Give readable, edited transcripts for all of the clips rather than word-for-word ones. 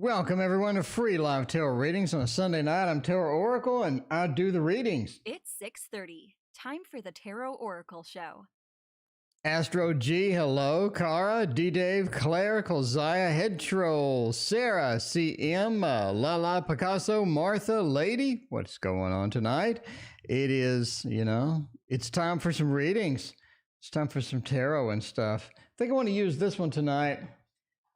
Welcome everyone to free live tarot readings on a Sunday night. I'm Tarot Oracle and I do the readings. It's 6:30. Time for the Tarot Oracle Show. Astro G, hello. Cara, D-Dave, Claire, Kolziah, Head Troll, Sarah, CM, Lala, Picasso, Martha, Lady. What's going on tonight? It is, it's time for some readings. It's time for some tarot and stuff. I think I want to use this one tonight.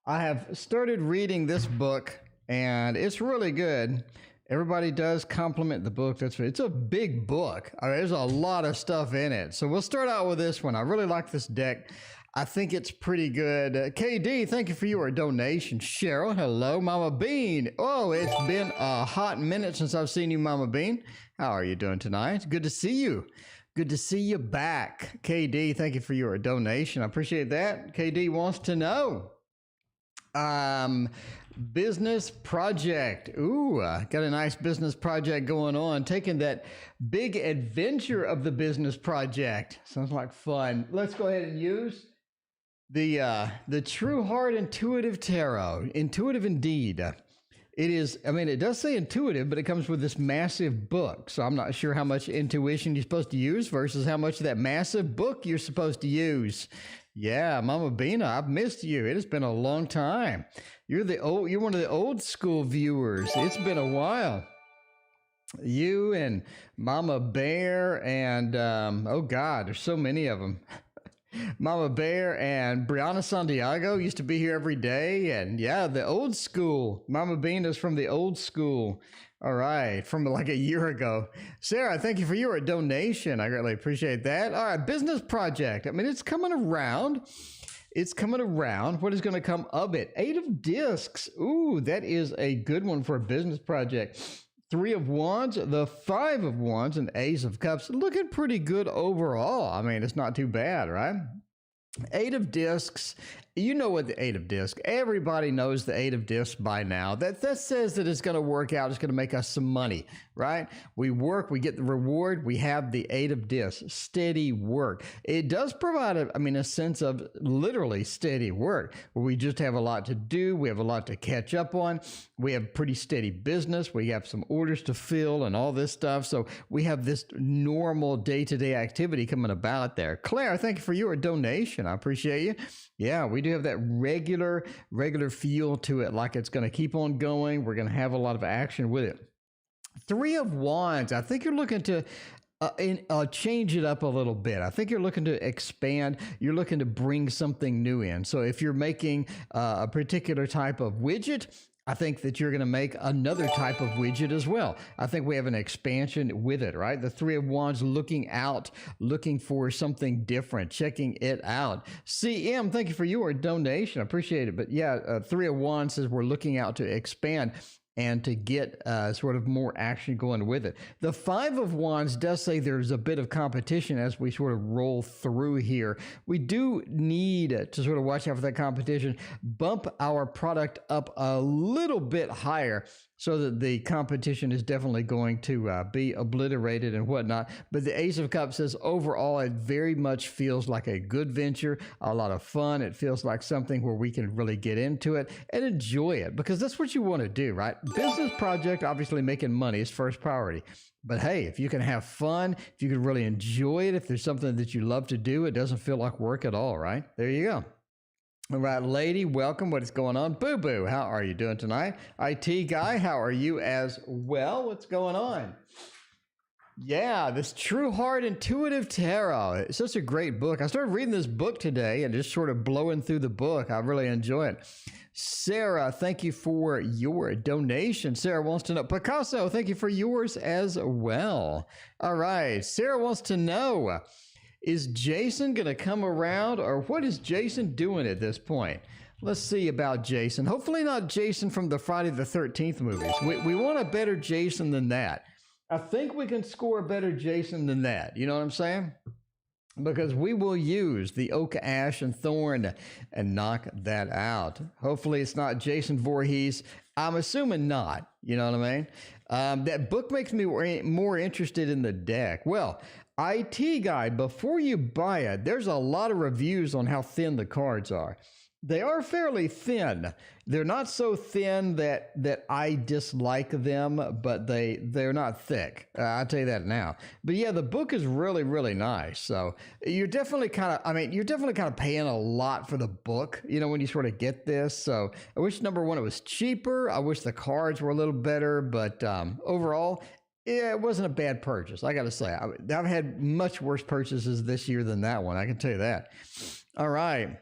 I have started reading this book, and it's really good. Everybody does compliment the book. It's a big book. There's a lot of stuff in it. So we'll start out with this one. I really like this deck. I think it's pretty good. KD, thank you for your donation. Cheryl, hello. Mama Bean. Oh, it's been a hot minute since I've seen you, Mama Bean. How are you doing tonight? Good to see you. Good to see you back. KD, thank you for your donation. I appreciate that. KD wants to know. Business project. Ooh, got a nice business project going on. Taking that big adventure of the business project. Sounds like fun. Let's go ahead and use the True Heart Intuitive Tarot. Intuitive indeed. It is, it does say intuitive, but it comes with this massive book. So I'm not sure how much intuition you're supposed to use versus how much of that massive book you're supposed to use. Yeah, Mama Bina, I've missed you. It has been a long time. You're one of the old school viewers. It's been a while. You and Mama Bear and, oh God, there's so many of them. Mama Bear and Brianna Santiago used to be here every day. And yeah, the old school. Mama Bean is from the old school. All right, from like a year ago. Sarah, thank you for your donation. I greatly appreciate that. All right, business project. It's coming around. It's coming around. What is going to come of it? 8 of discs. Ooh, that is a good one for a business project. 3 of wands, the 5 of wands, and Ace of cups. Looking pretty good overall. It's not too bad, right? 8 of discs. You know what the 8 of discs. Everybody knows the 8 of discs by now. That says that it's going to work out. It's going to make us some money, right? We work, we get the reward. We have the 8 of discs. Steady work. It does provide a sense of literally steady work where we just have a lot to do. We have a lot to catch up on. We have pretty steady business. We have some orders to fill and all this stuff. So we have this normal day-to-day activity coming about there. Claire, thank you for your donation. I appreciate you. Yeah, we do have that regular feel to it, like it's going to keep on going. We're going to have a lot of action with it. 3 of wands. I think you're looking to change it up a little bit. I think you're looking to expand. You're looking to bring something new in. So if you're making a particular type of widget, I think that you're going to make another type of widget as well. I think we have an expansion with it, right? The 3 of wands, looking out, looking for something different, checking it out. CM, thank you for your donation. I appreciate it. But yeah, 3 of wands says we're looking out to expand and to get sort of more action going with it. The 5 of wands does say there's a bit of competition as we sort of roll through here. We do need to sort of watch out for that competition, bump our product up a little bit higher so that the competition is definitely going to be obliterated and whatnot. But the Ace of Cups says overall it very much feels like a good venture, a lot of fun. It feels like something where we can really get into it and enjoy it, because that's what you want to do, right? Business project, obviously making money is first priority. But hey, if you can have fun, if you can really enjoy it, if there's something that you love to do, it doesn't feel like work at all, right? There you go. All right, lady, welcome. What is going on? Booboo, how are you doing tonight? IT guy, how are you as well? What's going on? Yeah, this True Heart Intuitive Tarot. It's such a great book. I started reading this book today and just sort of blowing through the book. I really enjoy it. Sarah, thank you for your donation. Sarah wants to know. Picasso, thank you for yours as well. All right, Sarah wants to know, is Jason going to come around, or what is Jason doing at this point? Let's see about Jason. Hopefully not Jason from the Friday the 13th movies. We want a better Jason than that. I think we can score a better Jason than that. You know what I'm saying? Because we will use the oak, ash, and thorn and knock that out. Hopefully it's not Jason Voorhees. I'm assuming not. You know what I mean? That book makes me more interested in the deck. Well, IT guy, before you buy it, there's a lot of reviews on how thin the cards are. They are fairly thin. They're not so thin that I dislike them, but they're not thick. I'll tell you that now. But yeah, the book is really really nice. So you're definitely kind of, I mean, you're definitely kind of paying a lot for the book, you know, when you sort of get this. So I wish number one it was cheaper. I wish the cards were a little better, but overall. Yeah, it wasn't a bad purchase. I got to say, I've had much worse purchases this year than that one. I can tell you that. All right.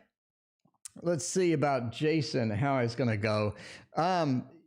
Let's see about Jason, how it's going to go.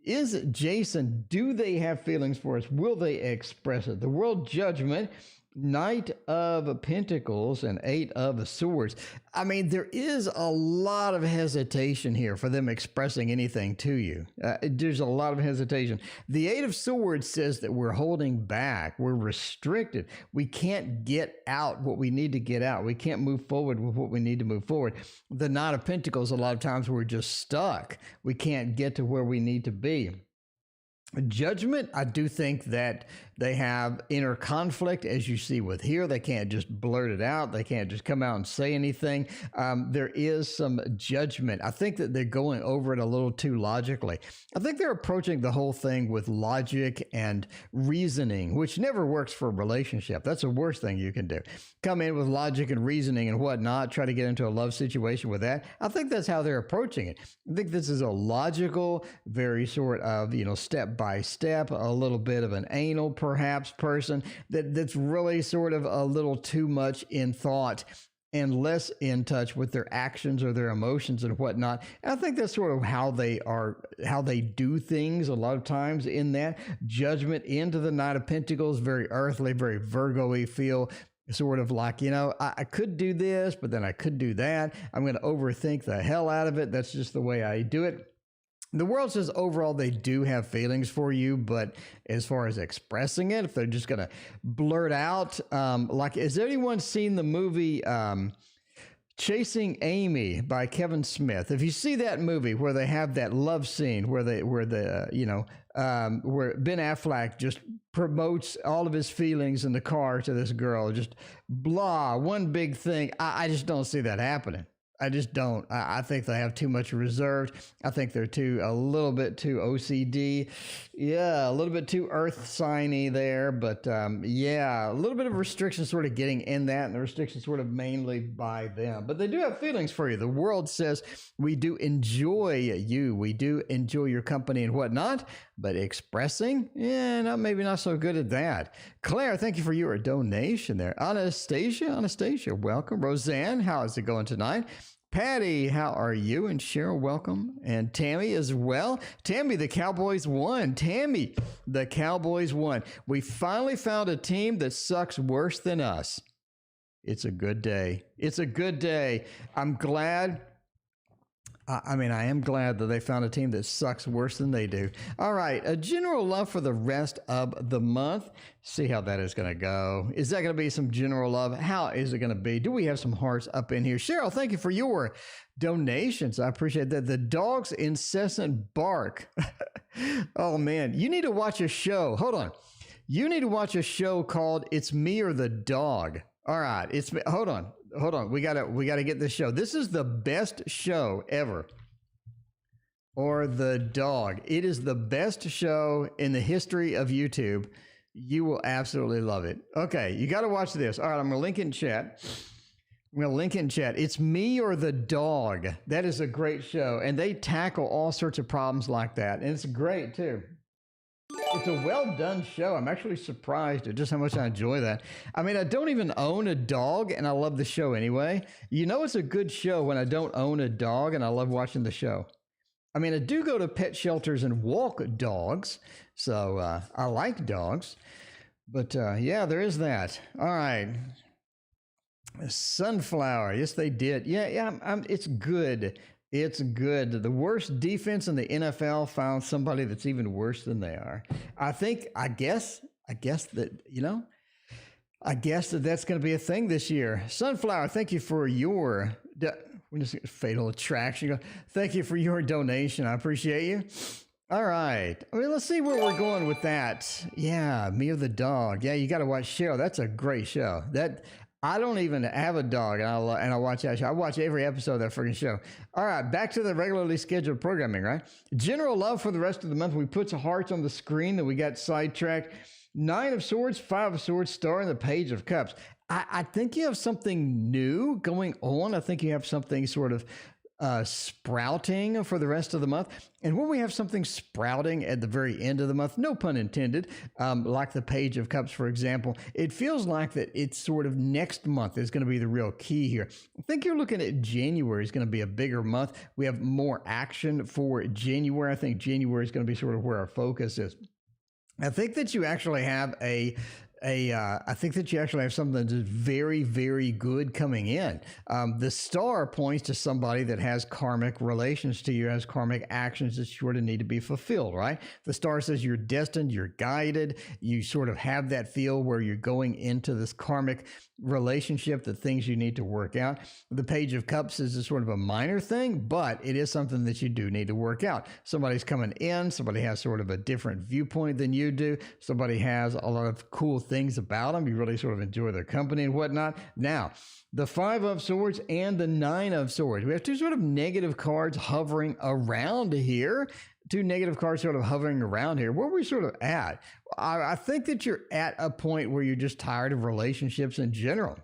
Is Jason, do they have feelings for us? Will they express it? The world judgment, Knight of Pentacles and Eight of Swords. I mean, there is a lot of hesitation here for them expressing anything to you. There's a lot of hesitation. The Eight of Swords says that we're holding back. We're restricted. We can't get out what we need to get out. We can't move forward with what we need to move forward. The Knight of Pentacles, a lot of times we're just stuck. We can't get to where we need to be. Judgment, I do think that they have inner conflict, as you see with here. They can't just blurt it out. They can't just come out and say anything. There is some judgment. I think that they're going over it a little too logically. I think they're approaching the whole thing with logic and reasoning, which never works for a relationship. That's the worst thing you can do. Come in with logic and reasoning and whatnot, try to get into a love situation with that. I think that's how they're approaching it. I think this is a logical, very sort of, you know, step by step, a little bit of an anal perhaps person that's really sort of a little too much in thought and less in touch with their actions or their emotions and whatnot. And I think that's sort of how they do things a lot of times in that. Judgment into the Knight of Pentacles, very earthly, very Virgo-y feel. Sort of like, you know, I could do this, but then I could do that. I'm going to overthink the hell out of it. That's just the way I do it. The world says overall they do have feelings for you, but as far as expressing it, if they're just going to blurt out, like, has anyone seen the movie Chasing Amy by Kevin Smith? If you see that movie where they have that love scene where where Ben Affleck just promotes all of his feelings in the car to this girl, just blah, one big thing. I just don't see that happening. I just don't. I think they have too much reserved. I think they're a little bit too OCD. Yeah, a little bit too earth signy there. But yeah, a little bit of restriction sort of getting in that, and the restriction sort of mainly by them. But they do have feelings for you. The world says we do enjoy you. We do enjoy your company and whatnot. But expressing, yeah, maybe not so good at that. Claire, thank you for your donation there. Anastasia, welcome. Roseanne, how is it going tonight? Patty, how are you? And Cheryl, welcome. And Tammy as well. Tammy, the Cowboys won. Tammy, the Cowboys won. We finally found a team that sucks worse than us. It's a good day. It's a good day. I'm glad. I am glad that they found a team that sucks worse than they do. All right, a general love for the rest of the month. See how that is going to go. Is that going to be some general love? How is it going to be? Do we have some hearts up in here? Cheryl, thank you for your donations. I appreciate that. The dog's incessant bark. Oh, man. You need to watch a show. Hold on. You need to watch a show called It's Me or the Dog. All right. Hold on. We gotta get this show. This is the best show ever. Or the dog. It is the best show in the history of YouTube. You will absolutely love it. Okay, you got to watch this. All right, I'm gonna link it in chat. It's Me or the Dog. That is a great show, and they tackle all sorts of problems like that, and it's great too. It's a well-done show. I'm actually surprised at just how much I enjoy that. I mean, I don't even own a dog, and I love the show anyway. You know it's a good show when I don't own a dog, and I love watching the show. I mean, I do go to pet shelters and walk dogs, so I like dogs. But, yeah, there is that. All right. Sunflower. Yes, they did. Yeah, it's good. It's good. The worst defense in the NFL found somebody that's even worse than they are. I guess that that's going to be a thing this year. Sunflower, thank you for your fatal attraction. Thank you for your donation. I appreciate you. All right. I mean, let's see where we're going with that. Yeah, Me or the Dog. Yeah, you got to watch Cheryl. That's a great show. I don't even have a dog, and I watch that show. I watch every episode of that freaking show. All right, back to the regularly scheduled programming, right? General love for the rest of the month. We put some hearts on the screen that we got sidetracked. 9 of Swords, 5 of Swords, Star, and the Page of Cups. I think you have something new going on. I think you have something sort of sprouting for the rest of the month. And when we have something sprouting at the very end of the month, no pun intended, like the Page of Cups, for example, it feels like that it's sort of next month is going to be the real key here. I think you're looking at January is going to be a bigger month. We have more action for January. I think January is going to be sort of where our focus is. I think that you actually have I think that you actually have something that's very, very good coming in. The Star points to somebody that has karmic relations to you, has karmic actions that sort of need to be fulfilled, right? The Star says you're destined, you're guided, you sort of have that feel where you're going into this karmic relationship, the things you need to work out. The Page of Cups is a sort of a minor thing, but it is something that you do need to work out. Somebody's coming in, somebody has sort of a different viewpoint than you do, somebody has a lot of cool things about them, you really sort of enjoy their company and whatnot. Now, the 5 of Swords and the 9 of Swords, we have two sort of negative cards hovering around here. Two negative cards sort of hovering around here. Where are we sort of at? I think that you're at a point where you're just tired of relationships in general.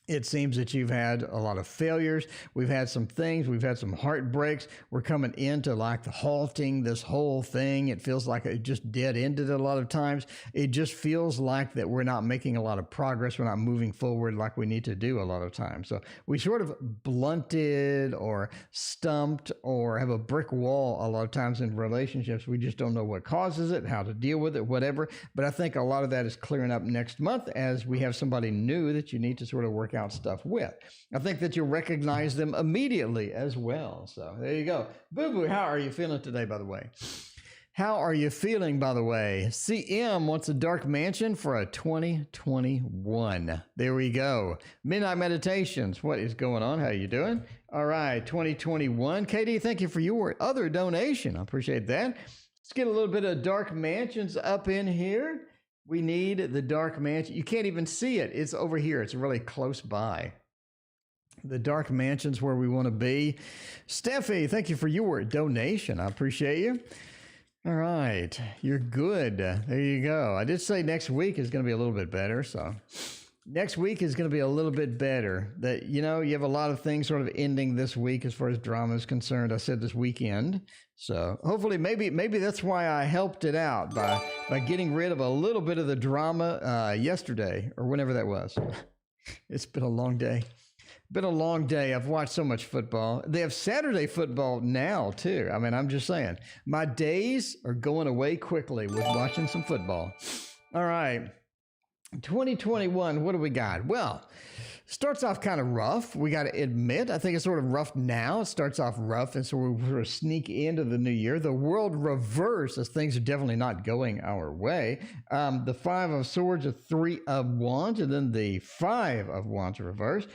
It seems that you've had a lot of failures. We've had some things. We've had some heartbreaks. We're coming into like the halting this whole thing. It feels like it just dead-ended a lot of times. It just feels like that we're not making a lot of progress. We're not moving forward like we need to do a lot of times. So we sort of blunted or stumped or have a brick wall a lot of times in relationships. We just don't know what causes it, how to deal with it, whatever. But I think a lot of that is clearing up next month as we have somebody new that you need to sort of work out stuff with. I think that you'll recognize them immediately as well. So there you go. Booboo, how are you feeling today, by the way? How are you feeling, by the way? CM wants a dark mansion for a 2021. There we go. Midnight Meditations. What is going on? How you doing? All right, 2021. Katie, thank you for your other donation. I appreciate that. Let's get a little bit of dark mansions up in here. We need the dark mansion. You can't even see it. It's over here. It's really close by. The dark mansion's where we want to be. Steffi, thank you for your donation. I appreciate you. All right. You're good. There you go. I did say next week is going to be a little bit better. So next week is going to be a little bit better. That, you know, you have a lot of things sort of ending this week as far as drama is concerned. I said this weekend. So hopefully maybe that's why I helped it out by getting rid of a little bit of the drama yesterday or whenever that was. It's been a long day. Been a long day. I've watched so much football. They have Saturday football now too. I mean, I'm just saying, my days are going away quickly with watching some football. All right. 2021, what do we got? Well, starts off kind of rough. We got to admit, I think it's sort of rough now. It starts off rough, and so we sort of sneak into the new year. The world reverse as things are definitely not going our way. The 5 of Swords, the 3 of Wands, and then the 5 of Wands reverse.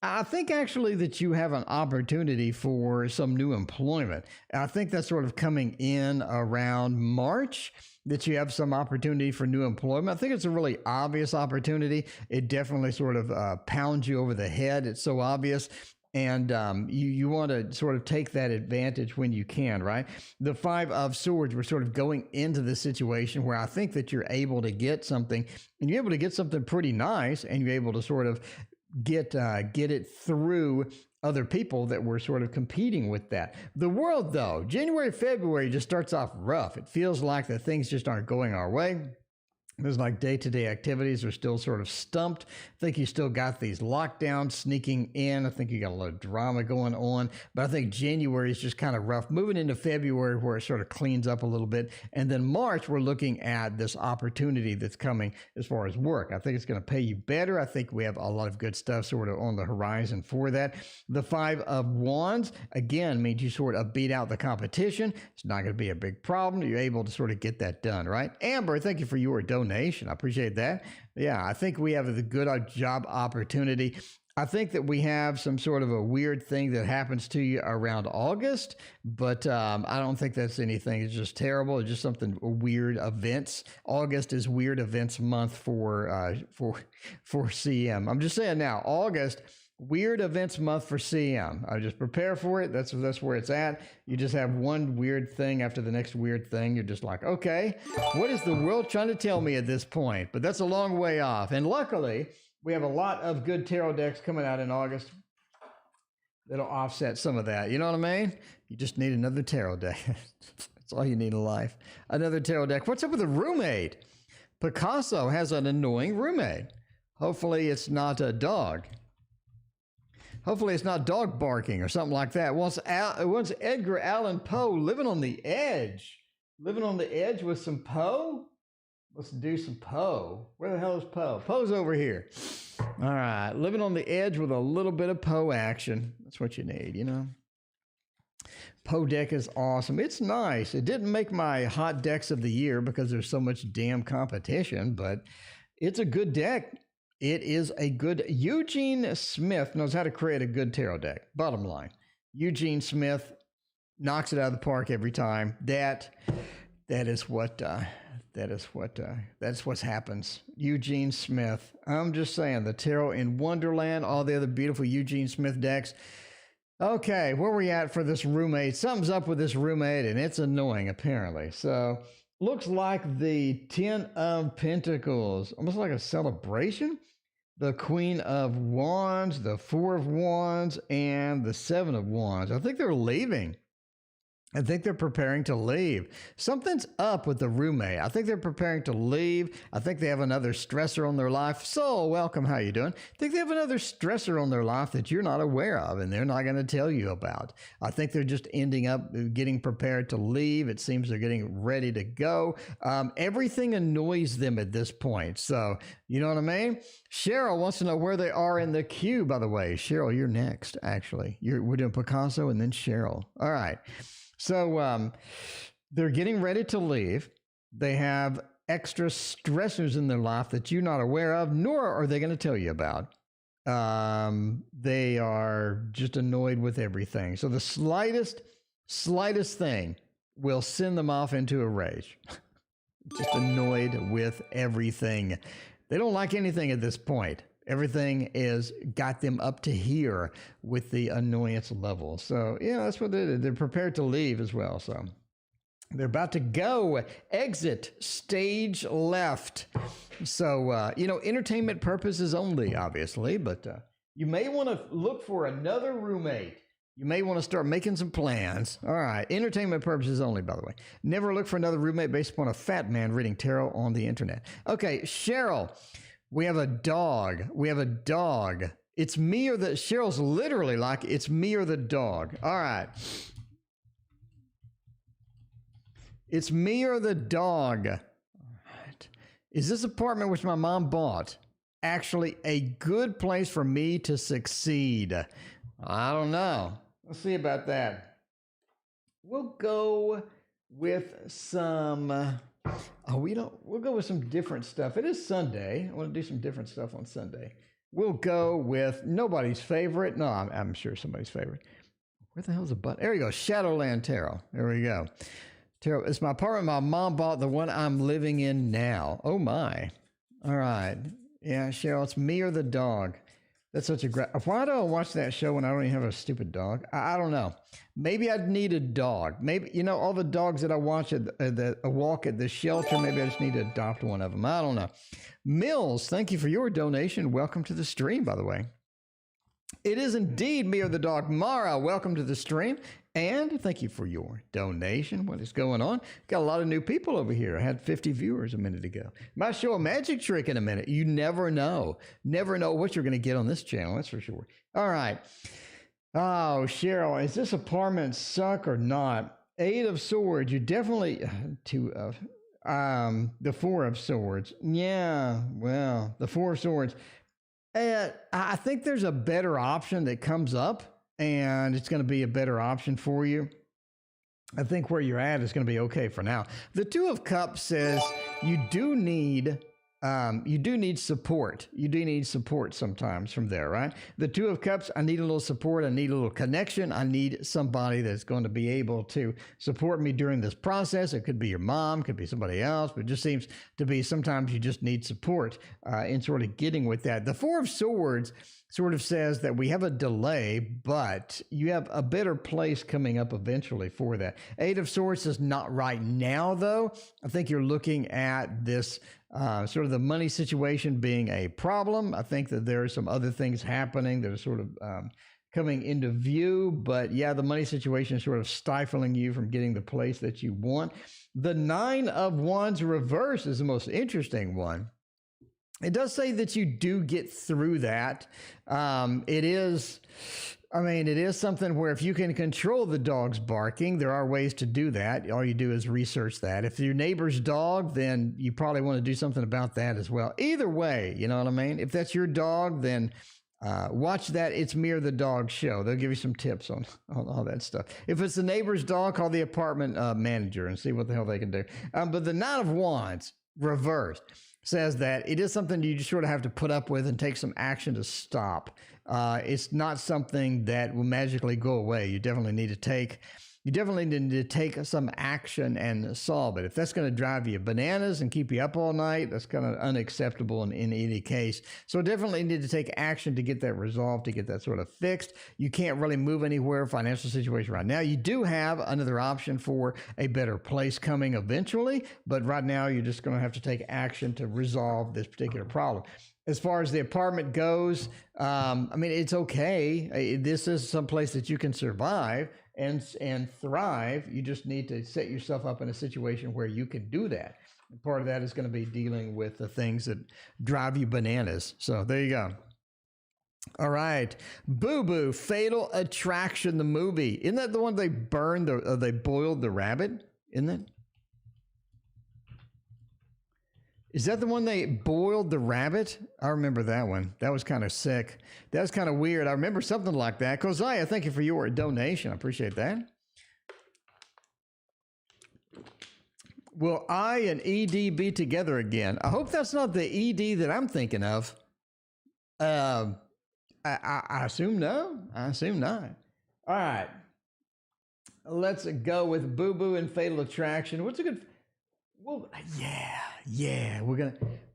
I think actually that you have an opportunity for some new employment. I think that's sort of coming in around March, that you have some opportunity for new employment. I think it's a really obvious opportunity. It definitely sort of pounds you over the head. It's so obvious. And you want to sort of take that advantage when you can, right? The 5 of Swords, we're sort of going into this situation where I think that you're able to get something, and you're able to get something pretty nice, and you're able to sort of get it through other people that were sort of competing with that. The world, though, January, February just starts off rough. It feels like that things just aren't going our way. There's like day-to-day activities are still sort of stumped. I think you still got these lockdowns sneaking in. I think you got a lot of drama going on. But I think January is just kind of rough. Moving into February where it sort of cleans up a little bit. And then March, we're looking at this opportunity that's coming as far as work. I think it's going to pay you better. I think we have a lot of good stuff sort of on the horizon for that. The 5 of Wands, again, means you sort of beat out the competition. It's not going to be a big problem. You're able to sort of get that done, right? Amber, thank you for your donation. I appreciate that. Yeah, I think we have a good job opportunity. I think that we have some sort of a weird thing that happens to you around August, but I don't think that's anything. It's just terrible. It's just something weird events. August is weird events month for CM. I'm just saying now, August. Weird events month for CM. I just prepare for it. That's where it's at. You just have one weird thing after the next weird thing. You're just like, okay, what is the world trying to tell me at this point? But that's a long way off. And luckily, we have a lot of good tarot decks coming out in August that'll offset some of that. You know what I mean? You just need another tarot deck. That's all you need in life. Another tarot deck. What's up with the roommate? Picasso has an annoying roommate. Hopefully it's not a dog. Hopefully it's not dog barking or something like that. Once Edgar Allan Poe living on the edge. Living on the edge with some Poe? Let's do some Poe. Where the hell is Poe? Poe's over here. All right. Living on the edge with a little bit of Poe action. That's what you need, you know? Poe deck is awesome. It's nice. It didn't make my hot decks of the year because there's so much damn competition, but it's a good deck. It is a good... Eugene Smith knows how to create a good tarot deck. Bottom line. Eugene Smith knocks it out of the park every time. That's what happens. Eugene Smith. I'm just saying, the Tarot in Wonderland, all the other beautiful Eugene Smith decks. Okay, where are we at for this roommate? Something's up with this roommate, and it's annoying, apparently. So, looks like the 10 of Pentacles, almost like a celebration. The Queen of Wands, the 4 of Wands, and the 7 of Wands. I think they're leaving. I think they're preparing to leave. Something's up with the roommate. I think they're preparing to leave. I think they have another stressor on their life. So, welcome. How you doing? I think they have another stressor on their life that you're not aware of, and they're not going to tell you about. I think they're just ending up getting prepared to leave. It seems they're getting ready to go. Everything annoys them at this point. So, you know what I mean? Cheryl wants to know where they are in the queue, by the way. Cheryl, you're next, actually. We're doing Picasso and then Cheryl. All right. So they're getting ready to leave. They have extra stressors in their life that you're not aware of, nor are they going to tell you about. They are just annoyed with everything. So the slightest thing will send them off into a rage. Just annoyed with everything. They don't like anything at this point. Everything is got them up to here with the annoyance level. So, yeah, that's what they did. They're prepared to leave as well. So they're about to go. Exit stage left. So, entertainment purposes only, obviously. But you may want to look for another roommate. You may want to start making some plans. All right. Entertainment purposes only, by the way. Never look for another roommate based upon a fat man reading tarot on the internet. Okay, Cheryl. We have a dog. It's me or the... Cheryl's literally like, it's me or the dog. All right. It's me or the dog. All right. Is this apartment which my mom bought actually a good place for me to succeed? I don't know. Let's see about that. We'll go with some... we'll go with some different stuff. It is Sunday. I want to do some different stuff on Sunday. We'll go with nobody's favorite. No, I'm sure somebody's favorite. Where the hell's the button? There you go. Shadowland Tarot. There we go. Tarot. It's my apartment my mom bought, the one I'm living in now. Oh, my. All right. Yeah, Cheryl, it's me or the dog. That's such a great... Why do I watch that show when I don't even have a stupid dog? I don't know. Maybe I'd need a dog. Maybe, all the dogs that I watch at the walk at the shelter, maybe I just need to adopt one of them. I don't know. Mills, thank you for your donation. Welcome to the stream, by the way. It is indeed me or the dog. Mara, welcome to the stream. And thank you for your donation. What is going on? Got a lot of new people over here. I had 50 viewers a minute ago. Might show a magic trick in a minute. You never know. Never know what you're going to get on this channel. That's for sure. All right. Oh, Cheryl, is this apartment suck or not? 8 of Swords. You definitely... the 4 of Swords. Yeah, well, the 4 of Swords. I think there's a better option that comes up. And it's going to be a better option for you. I think where you're at is going to be okay for now. The 2 of Cups says you do need you do need support. You do need support sometimes from there, right? The Two of Cups, I need a little support. I need a little connection. I need somebody that's going to be able to support me during this process. It could be your mom, could be somebody else, but it just seems to be sometimes you just need support in sort of getting with that. The Four of Swords sort of says that we have a delay, but you have a better place coming up eventually for that. Eight of Swords is not right now, though. I think you're looking at this sort of the money situation being a problem. I think that there are some other things happening that are sort of coming into view, but yeah, the money situation is sort of stifling you from getting the place that you want. The Nine of Wands reverse is the most interesting one. It does say that you do get through that. It is something where if you can control the dog's barking, there are ways to do that. All you do is research that. If your neighbor's dog, then you probably want to do something about that as well. Either way, you know what I mean? If that's your dog, then watch that It's Me or the Dog show. They'll give you some tips on all that stuff. If it's the neighbor's dog, call the apartment manager and see what the hell they can do. But the Nine of Wands, reversed, says that it is something you just sort of have to put up with and take some action to stop. It's not something that will magically go away. You definitely need to take some action and solve it. If that's going to drive you bananas and keep you up all night, that's kind of unacceptable in any case. So definitely need to take action to get that resolved, to get that sort of fixed. You can't really move anywhere, financial situation right now. You do have another option for a better place coming eventually, but right now you're just going to have to take action to resolve this particular problem. As far as the apartment goes, it's okay. This is some place that you can survive and thrive. You just need to set yourself up in a situation where you can do that. And part of that is going to be dealing with the things that drive you bananas. So there you go. All right. Booboo, Fatal Attraction, the movie. Isn't that the one they burned, they boiled the rabbit? Isn't it? Is that the one they boiled the rabbit? I remember that one. That was kind of sick. That was kind of weird. I remember something like that. Kozaya, thank you for your donation. I appreciate that. Will I and ED be together again? I hope that's not the ED that I'm thinking of. I assume no. I assume not. All right. Let's go with Booboo and Fatal Attraction. What's a good... Well, yeah, we're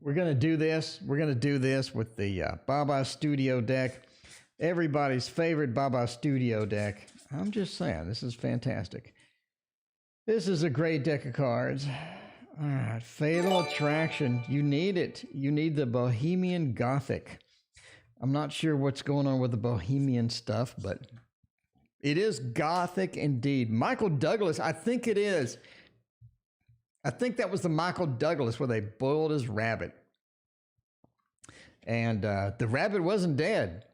gonna do this. We're gonna do this with the Baba Studio deck, everybody's favorite Baba Studio deck. I'm just saying, this is fantastic. This is a great deck of cards. All right, Fatal Attraction. You need it. You need the Bohemian Gothic. I'm not sure what's going on with the Bohemian stuff, but it is Gothic indeed. Michael Douglas, I think it is. I think that was the Michael Douglas where they boiled his rabbit. And the rabbit wasn't dead.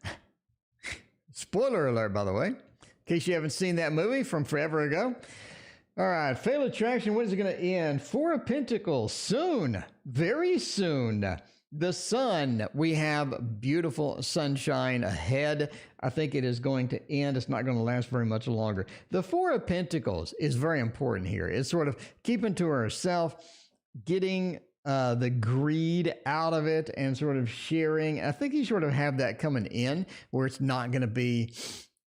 Spoiler alert, by the way, in case you haven't seen that movie from forever ago. All right, Fatal Attraction, when is it going to end? Four of Pentacles, soon, very soon. The sun, we have beautiful sunshine ahead. I think it is going to end. It's not going to last very much longer. The Four of Pentacles is very important here. It's sort of keeping to herself, getting the greed out of it and sort of sharing. I think you sort of have that coming in where it's not going to be...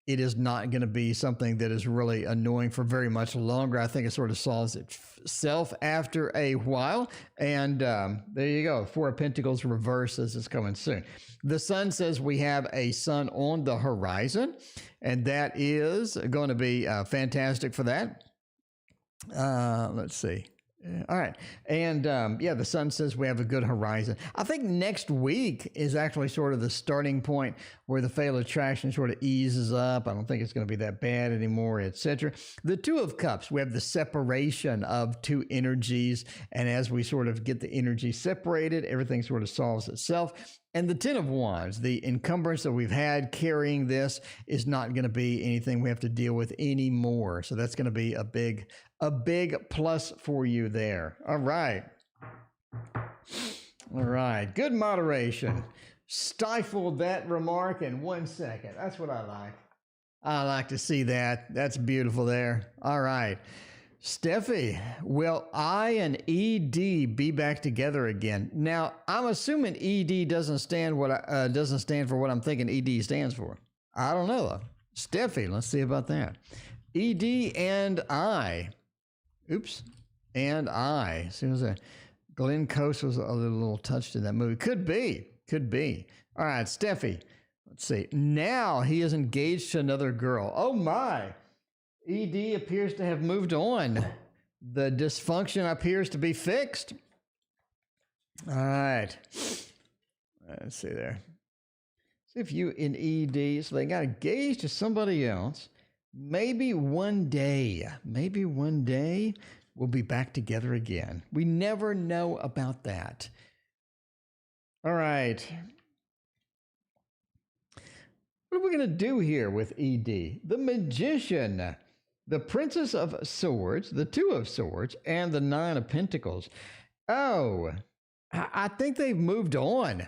It is not going to be something that is really annoying for very much longer. I think it sort of solves itself after a while. And there you go. Four of Pentacles reverses is coming soon. The sun says we have a sun on the horizon, and that is going to be fantastic for that. Let's see. All right. And yeah, the sun says we have a good horizon. I think next week is actually sort of the starting point where the Fatal Attraction sort of eases up. I don't think it's going to be that bad anymore, etc. The Two of Cups, we have the separation of two energies. And as we sort of get the energy separated, everything sort of solves itself. And the Ten of Wands, the encumbrance that we've had carrying this is not going to be anything we have to deal with anymore. So that's going to be a big plus for you there. All right. All right. Good moderation. Stifle that remark in 1 second. That's what I like. I like to see that. That's beautiful there. All right. Steffi, will I and ED be back together again? Now, I'm assuming ED doesn't stand for what I'm thinking ED stands for. I don't know though. Steffi, let's see about that. ED and I. Oops. And I. As soon as Glenn Close was a little touched in that movie. Could be. All right, Steffi. Let's see. Now he is engaged to another girl. Oh my. ED appears to have moved on. The dysfunction appears to be fixed. All right. Let's see there. See if you in ED, so they got engaged to somebody else. Maybe one day we'll be back together again. We never know about that. All right. What are we going to do here with ED? The Magician, the Princess of Swords, the Two of Swords, and the Nine of Pentacles. Oh, I think they've moved on.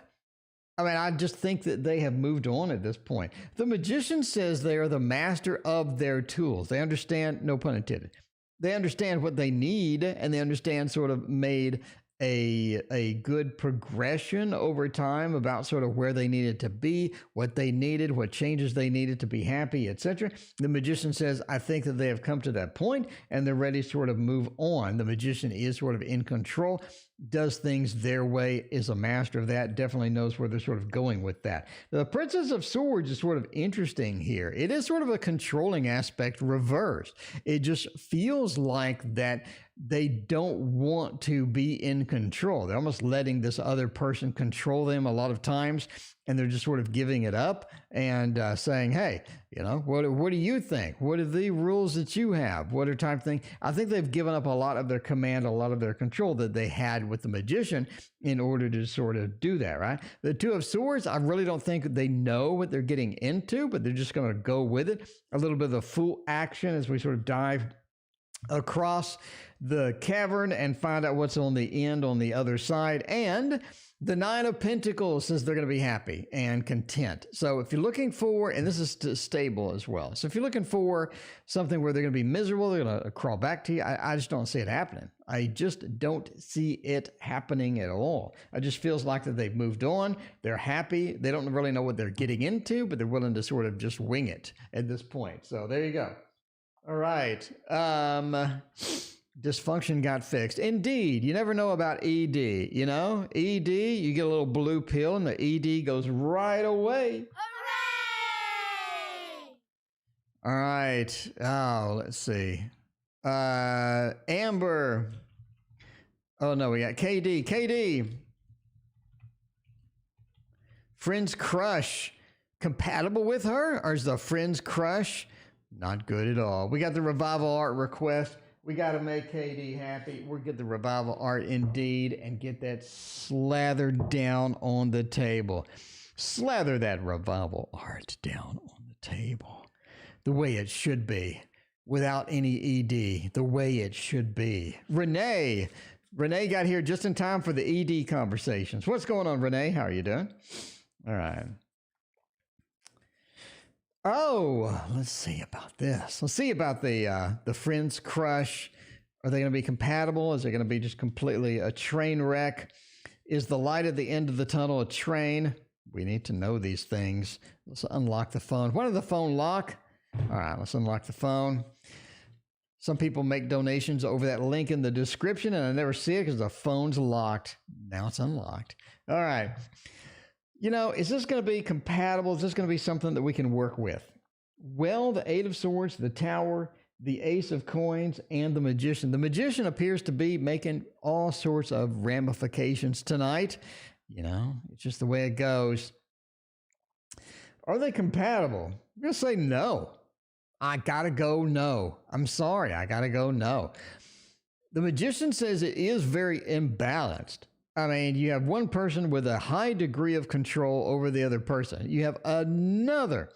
I mean, I just think that they have moved on at this point. The Magician says they are the master of their tools. They understand, no pun intended, they understand what they need, and they understand sort of made a good progression over time about sort of where they needed to be, what they needed, what changes they needed to be happy, etc. The Magician says, I think that they have come to that point and they're ready to sort of move on. The Magician is sort of in control, does things their way, is a master of that, definitely knows where they're sort of going with that. The Princess of Swords is sort of interesting here. It is sort of a controlling aspect reversed. It just feels like that they don't want to be in control. They're almost letting this other person control them a lot of times, and they're just sort of giving it up and saying, hey, you know, what do you think? What are the rules that you have? What are type of thing? I think they've given up a lot of their command, a lot of their control that they had with the Magician in order to sort of do that, right? The Two of Swords, I really don't think they know what they're getting into, but they're just going to go with it. A little bit of the Fool action as we sort of dive across the cavern and find out what's on the end on the other side. And the Nine of Pentacles says they're going to be happy and content. So if you're looking for, and this is stable as well. So if you're looking for something where they're going to be miserable, they're going to crawl back to you, I just don't see it happening. I just don't see it happening at all. It just feels like that they've moved on. They're happy. They don't really know what they're getting into, but they're willing to sort of just wing it at this point. So there you go. All right. Dysfunction got fixed. Indeed. You never know about ED, you know? ED, you get a little blue pill and the ED goes right away. Hooray! All right. Oh, let's see. Amber. Oh, no, we got KD. KD. Friend's crush. Compatible with her? Or is the friend's crush not good at all? We got the revival art request. We got to make KD happy. We'll get the revival art indeed and get that slathered down on the table. Slather that revival art down on the table the way it should be, without any ED, the way it should be. Renee got here just in time for the ED conversations. What's going on, Renee? How are you doing? All right. Oh, let's see about this. Let's see about the friend's crush. Are they going to be compatible? Is it going to be just completely a train wreck? Is the light at the end of the tunnel a train? We need to know these things. Let's unlock the phone. When did the phone lock? All right, let's unlock the phone. Some people make donations over that link in the description, and I never see it because the phone's locked. Now it's unlocked. All right. You know, is this going to be compatible? Is this going to be something that we can work with? Well, the Eight of Swords, the Tower, the Ace of Coins, and the Magician. The Magician appears to be making all sorts of ramifications tonight. You know, it's just the way it goes. Are they compatible? I'm going to say no. I got to go no. I'm sorry. I got to go no. The Magician says it is very imbalanced. I mean, you have one person with a high degree of control over the other person. You have another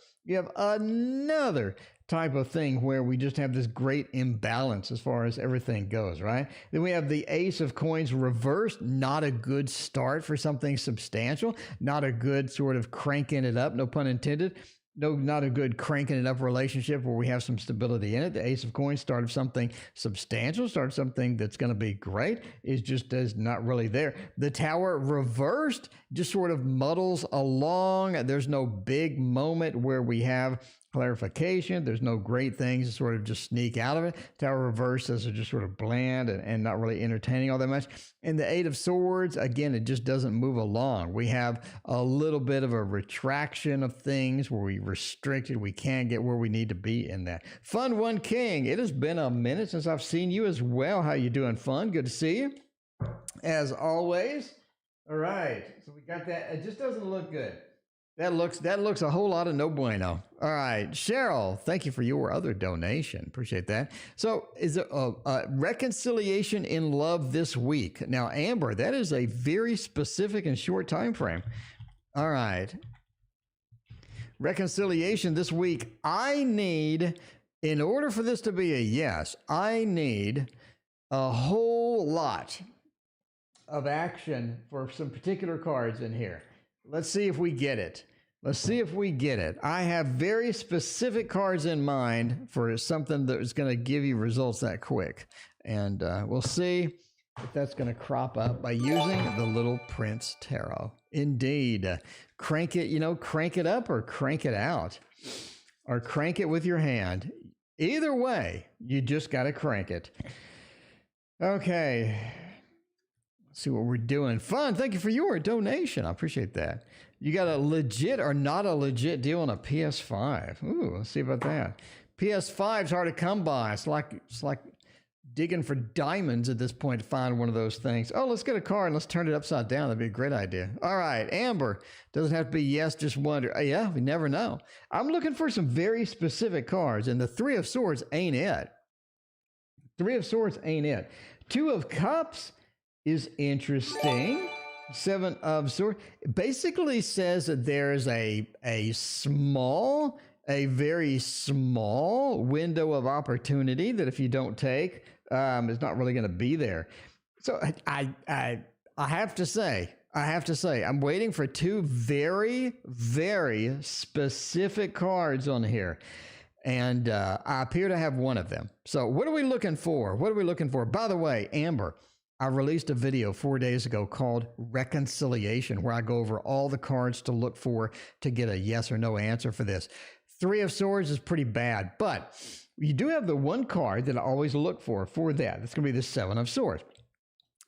type of thing where we just have this great imbalance as far as everything goes, right? Then we have the Ace of Coins reversed, not a good start for something substantial, not a good sort of cranking it up, no pun intended. not a good cranking it up relationship where we have some stability in it. The Ace of Coins, start of something substantial, start of something that's going to be great, is just as not really there. The Tower reversed just sort of muddles along. There's no big moment where we have clarification. There's no great things to sort of just sneak out of it. Tower reverse says are just sort of bland and not really entertaining all that much. And the Eight of Swords, again, it just doesn't move along. We have a little bit of a retraction of things where we restricted. We can't get where we need to be in that. Fun One King, it has been a minute since I've seen you as well. How you doing, Fun? Good to see you, as always. All right, so we got that. It just doesn't look good. That looks a whole lot of no bueno. All right, Cheryl, thank you for your other donation. Appreciate that. So is it reconciliation in love this week? Now, Amber, that is a very specific and short time frame. All right. Reconciliation this week. I need, in order for this to be a yes, I need a whole lot of action for some particular cards in here. Let's see if we get it. Let's see if we get it. I have very specific cards in mind for something that is going to give you results that quick. And we'll see if that's going to crop up by using the Little Prince Tarot. Indeed. Crank it, crank it up or crank it out. Or crank it with your hand. Either way, you just got to crank it. Okay. Let's see what we're doing. Fun. Thank you for your donation. I appreciate that. You got a legit or not a legit deal on a PS5. Ooh, let's see about that. PS5's hard to come by. It's like digging for diamonds at this point to find one of those things. Oh, let's get a card and let's turn it upside down. That'd be a great idea. All right, Amber. Doesn't have to be yes, just wonder. Yeah, we never know. I'm looking for some very specific cards, and the Three of Swords ain't it. Three of Swords ain't it. Two of Cups is interesting. Seven of Swords basically says that there's a very small window of opportunity that if you don't take, it's not really going to be there. So I have to say, I'm waiting for two very, very specific cards on here. And I appear to have one of them. So what are we looking for? By the way, Amber, I released a video 4 days ago called Reconciliation, where I go over all the cards to look for to get a yes or no answer for this. Three of Swords is pretty bad, but you do have the one card that I always look for that. That's going to be the Seven of Swords.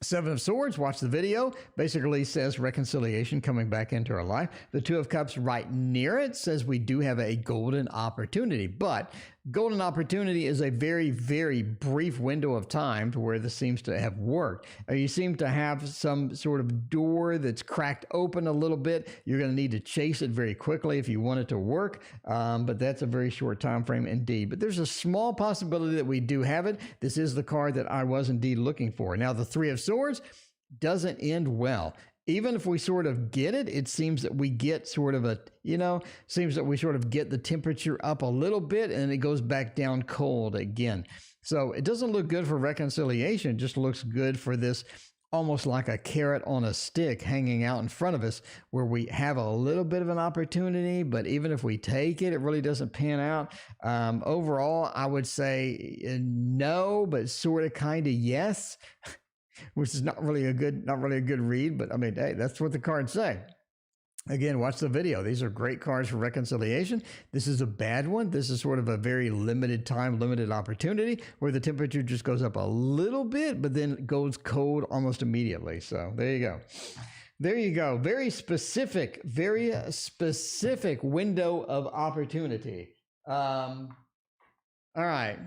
Seven of Swords, watch the video, basically says reconciliation coming back into our life. The Two of Cups right near it says we do have a golden opportunity, but golden opportunity is a very, very brief window of time to where this seems to have worked. You seem to have some sort of door that's cracked open a little bit. You're going to need to chase it very quickly if you want it to work, but that's a very short time frame indeed. But there's a small possibility that we do have it. This is the card that I was indeed looking for. Now, the Three of Swords doesn't end well. Even if we sort of get it, it seems that we get sort of seems that we sort of get the temperature up a little bit and it goes back down cold again. So it doesn't look good for reconciliation. It just looks good for this almost like a carrot on a stick hanging out in front of us where we have a little bit of an opportunity, but even if we take it, it really doesn't pan out. Overall, I would say no, but sort of kind of yes. Which is not really a good read, but I mean, hey, that's what the cards say. Again, watch the video. These are great cards for reconciliation. This is a bad one. This is sort of a very limited time, limited opportunity where the temperature just goes up a little bit, but then goes cold almost immediately. So there you go. There you go. Very specific window of opportunity. All right.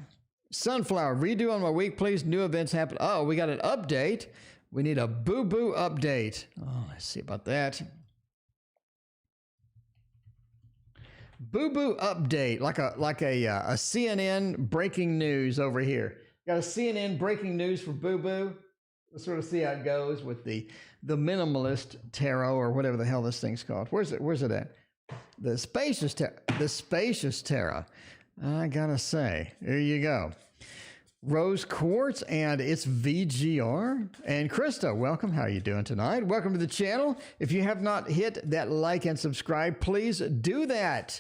Sunflower, redo on my week, please. New events happen. Oh, we got an update. We need a Booboo update. Oh, let's see about that. Booboo update, like a CNN breaking news over here. Got a CNN breaking news for Booboo. Let's sort of see how it goes with the minimalist tarot or whatever the hell this thing's called. Where's it at? The spacious tarot. I gotta say, there you go. Rose Quartz, and it's VGR. And Krista, welcome. How are you doing tonight? Welcome to the channel. If you have not hit that like and subscribe, please do that.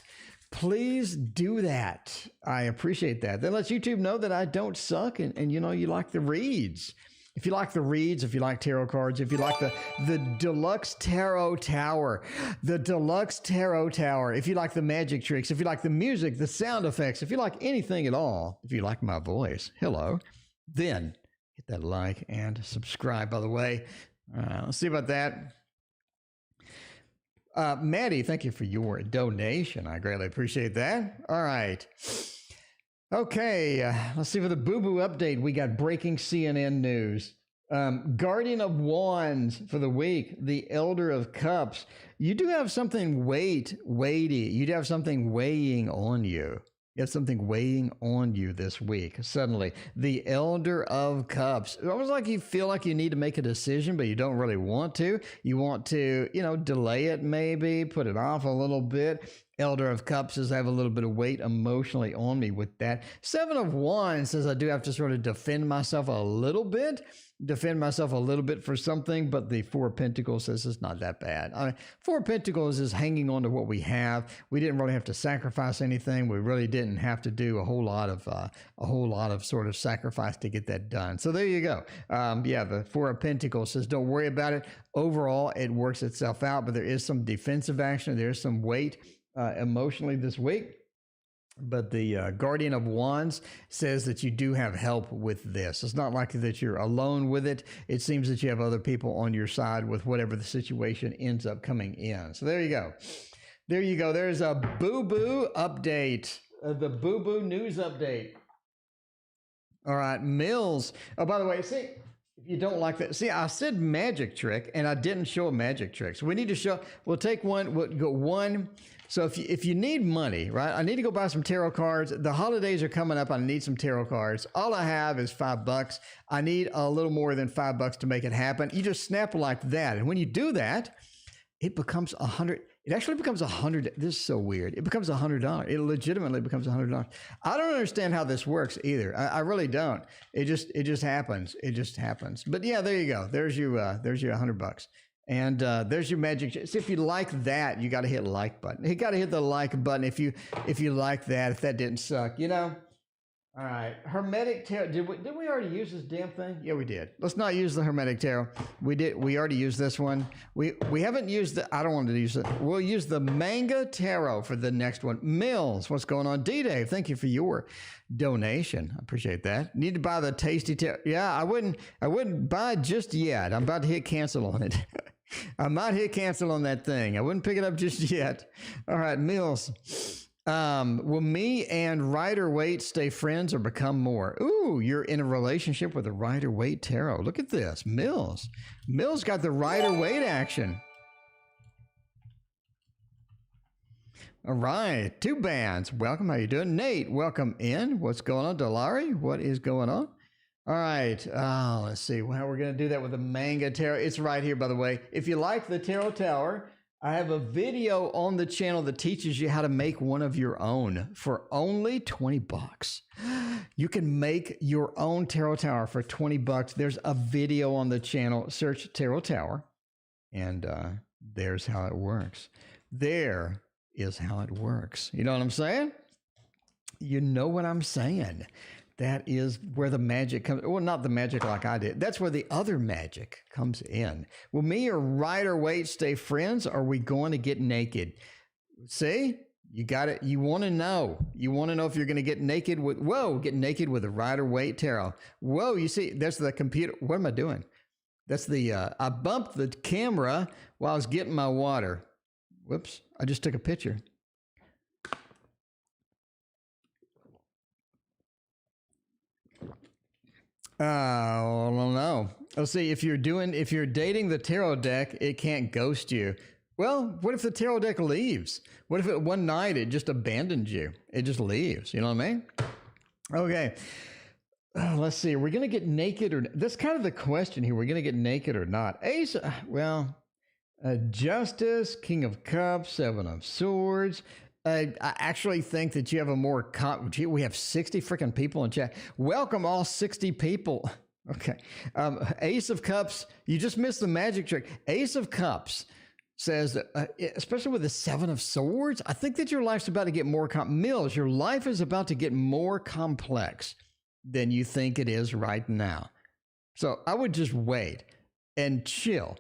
please do that. I appreciate that. That lets YouTube know that I don't suck and you know, you like the reads. If you like the reads, if you like tarot cards, if you like the deluxe tarot tower, the deluxe tarot tower, if you like the magic tricks, if you like the music, the sound effects, if you like anything at all, if you like my voice, hello, then hit that like and subscribe, by the way. Let's see about that. Maddie, thank you for your donation. I greatly appreciate that. All right. Okay, let's see for the Booboo update. We got breaking CNN news. Guardian of Wands for the week, the Elder of Cups. You do have something weighty. You do have something weighing on you. You have something weighing on you this week. Suddenly, the Elder of Cups. It's almost like you feel like you need to make a decision, but you don't really want to. You want to, you know, delay it maybe, put it off a little bit. Elder of Cups says I have a little bit of weight emotionally on me with that. Seven of Wands says I do have to sort of defend myself a little bit for something, but the Four of Pentacles says it's not that bad. I mean, Four of Pentacles is hanging on to what we have. We didn't really have to sacrifice anything. We really didn't have to do a whole lot of sort of sacrifice to get that done. So there you go. Yeah, the Four of Pentacles says don't worry about it. Overall, it works itself out, but there is some defensive action. There's some weight emotionally this week. But the Guardian of Wands says that you do have help with this. It's not like that you're alone with it. It seems that you have other people on your side with whatever the situation ends up coming in. So there you go. There you go. There's a Booboo update, the Booboo news update. All right, Mills. Oh, by the way, see, if you don't like that, see, I said magic trick and I didn't show a magic trick. So we need to show, we'll take one, we'll go one. So if you need money, right, I need to go buy some tarot cards. The holidays are coming up. I need some tarot cards. All I have is $5. I need a little more than $5 to make it happen. You just snap like that. And when you do that, it becomes $100. It actually becomes $100. This is so weird. It becomes $100. It legitimately becomes $100. I don't understand how this works either. I really don't. It just happens. It just happens. But yeah, there you go. There's your $100. And there's your magic. So if you like that, you got to hit like button. You got to hit the like button if you like that. If that didn't suck, you know. All right, Hermetic Tarot. Did we already use this damn thing? Yeah, we did. Let's not use the Hermetic Tarot. We did. We already used this one. We haven't used the. I don't want to use it. We'll use the Manga Tarot for the next one. Mills, what's going on? D-Dave, thank you for your donation. I appreciate that. Need to buy the Tasty Tarot. Yeah, I wouldn't buy it just yet. I'm about to hit cancel on it. I might hit cancel on that thing. I wouldn't pick it up just yet. All right, Mills. Will me and Rider-Waite stay friends or become more? Ooh, you're in a relationship with a Rider-Waite tarot. Look at this. Mills. Mills got the Rider-Waite action. All right. Two bands. Welcome. How you doing? Nate, welcome in. What's going on? Delari, what is going on? All right, let's see how we're going to do that with the Manga Tarot. It's right here, by the way. If you like the Tarot Tower, I have a video on the channel that teaches you how to make one of your own for only $20. You can make your own Tarot Tower for $20. There's a video on the channel. Search Tarot Tower, and there's how it works. There is how it works. You know what I'm saying? You know what I'm saying. That is where the magic comes. Well, not the magic like I did. That's where the other magic comes in. Will me or Rider-Waite stay friends? Or are we going to get naked? See, you got it. You want to know. You want to know if you're going to get naked with, get naked with a Rider-Waite tarot. Whoa, you see, that's the computer. What am I doing? That's the, I bumped the camera while I was getting my water. Whoops, I just took a picture. I don't know. Let's see, if you're dating the tarot deck, it can't ghost you. Well, what if the tarot deck leaves? What if one night it just abandons you? It just leaves. You know what I mean? Okay. Let's see. Are we going to get naked or that's kind of the question here. We're going to get naked or not. Ace, Justice, King of Cups, Seven of Swords. I actually think that you have a more, we have 60 freaking people in chat. Welcome all 60 people. Okay. Ace of Cups. You just missed the magic trick. Ace of Cups. says, especially with the Seven of Swords, I think that your life's about to get more Mills, your life is about to get more complex than you think it is right now. So I would just wait and chill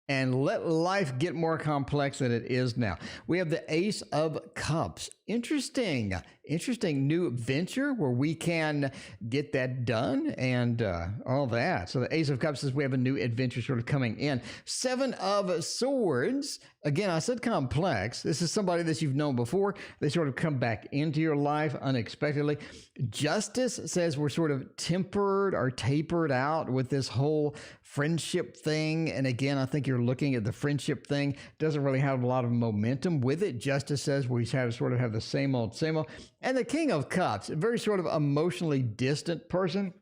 and let life get more complex than it is now. We have the Ace of Cups. Interesting new venture where we can get that done and all that. So the Ace of Cups says we have a new adventure sort of coming in. Seven of Swords. Again, I said complex. This is somebody that you've known before. They sort of come back into your life unexpectedly. Justice says we're sort of tempered or tapered out with this whole friendship thing. And again, I think you're looking at the friendship thing. Doesn't really have a lot of momentum with it. Justice says we have sort of have the same old, same old. And the King of Cups, a very sort of emotionally distant person,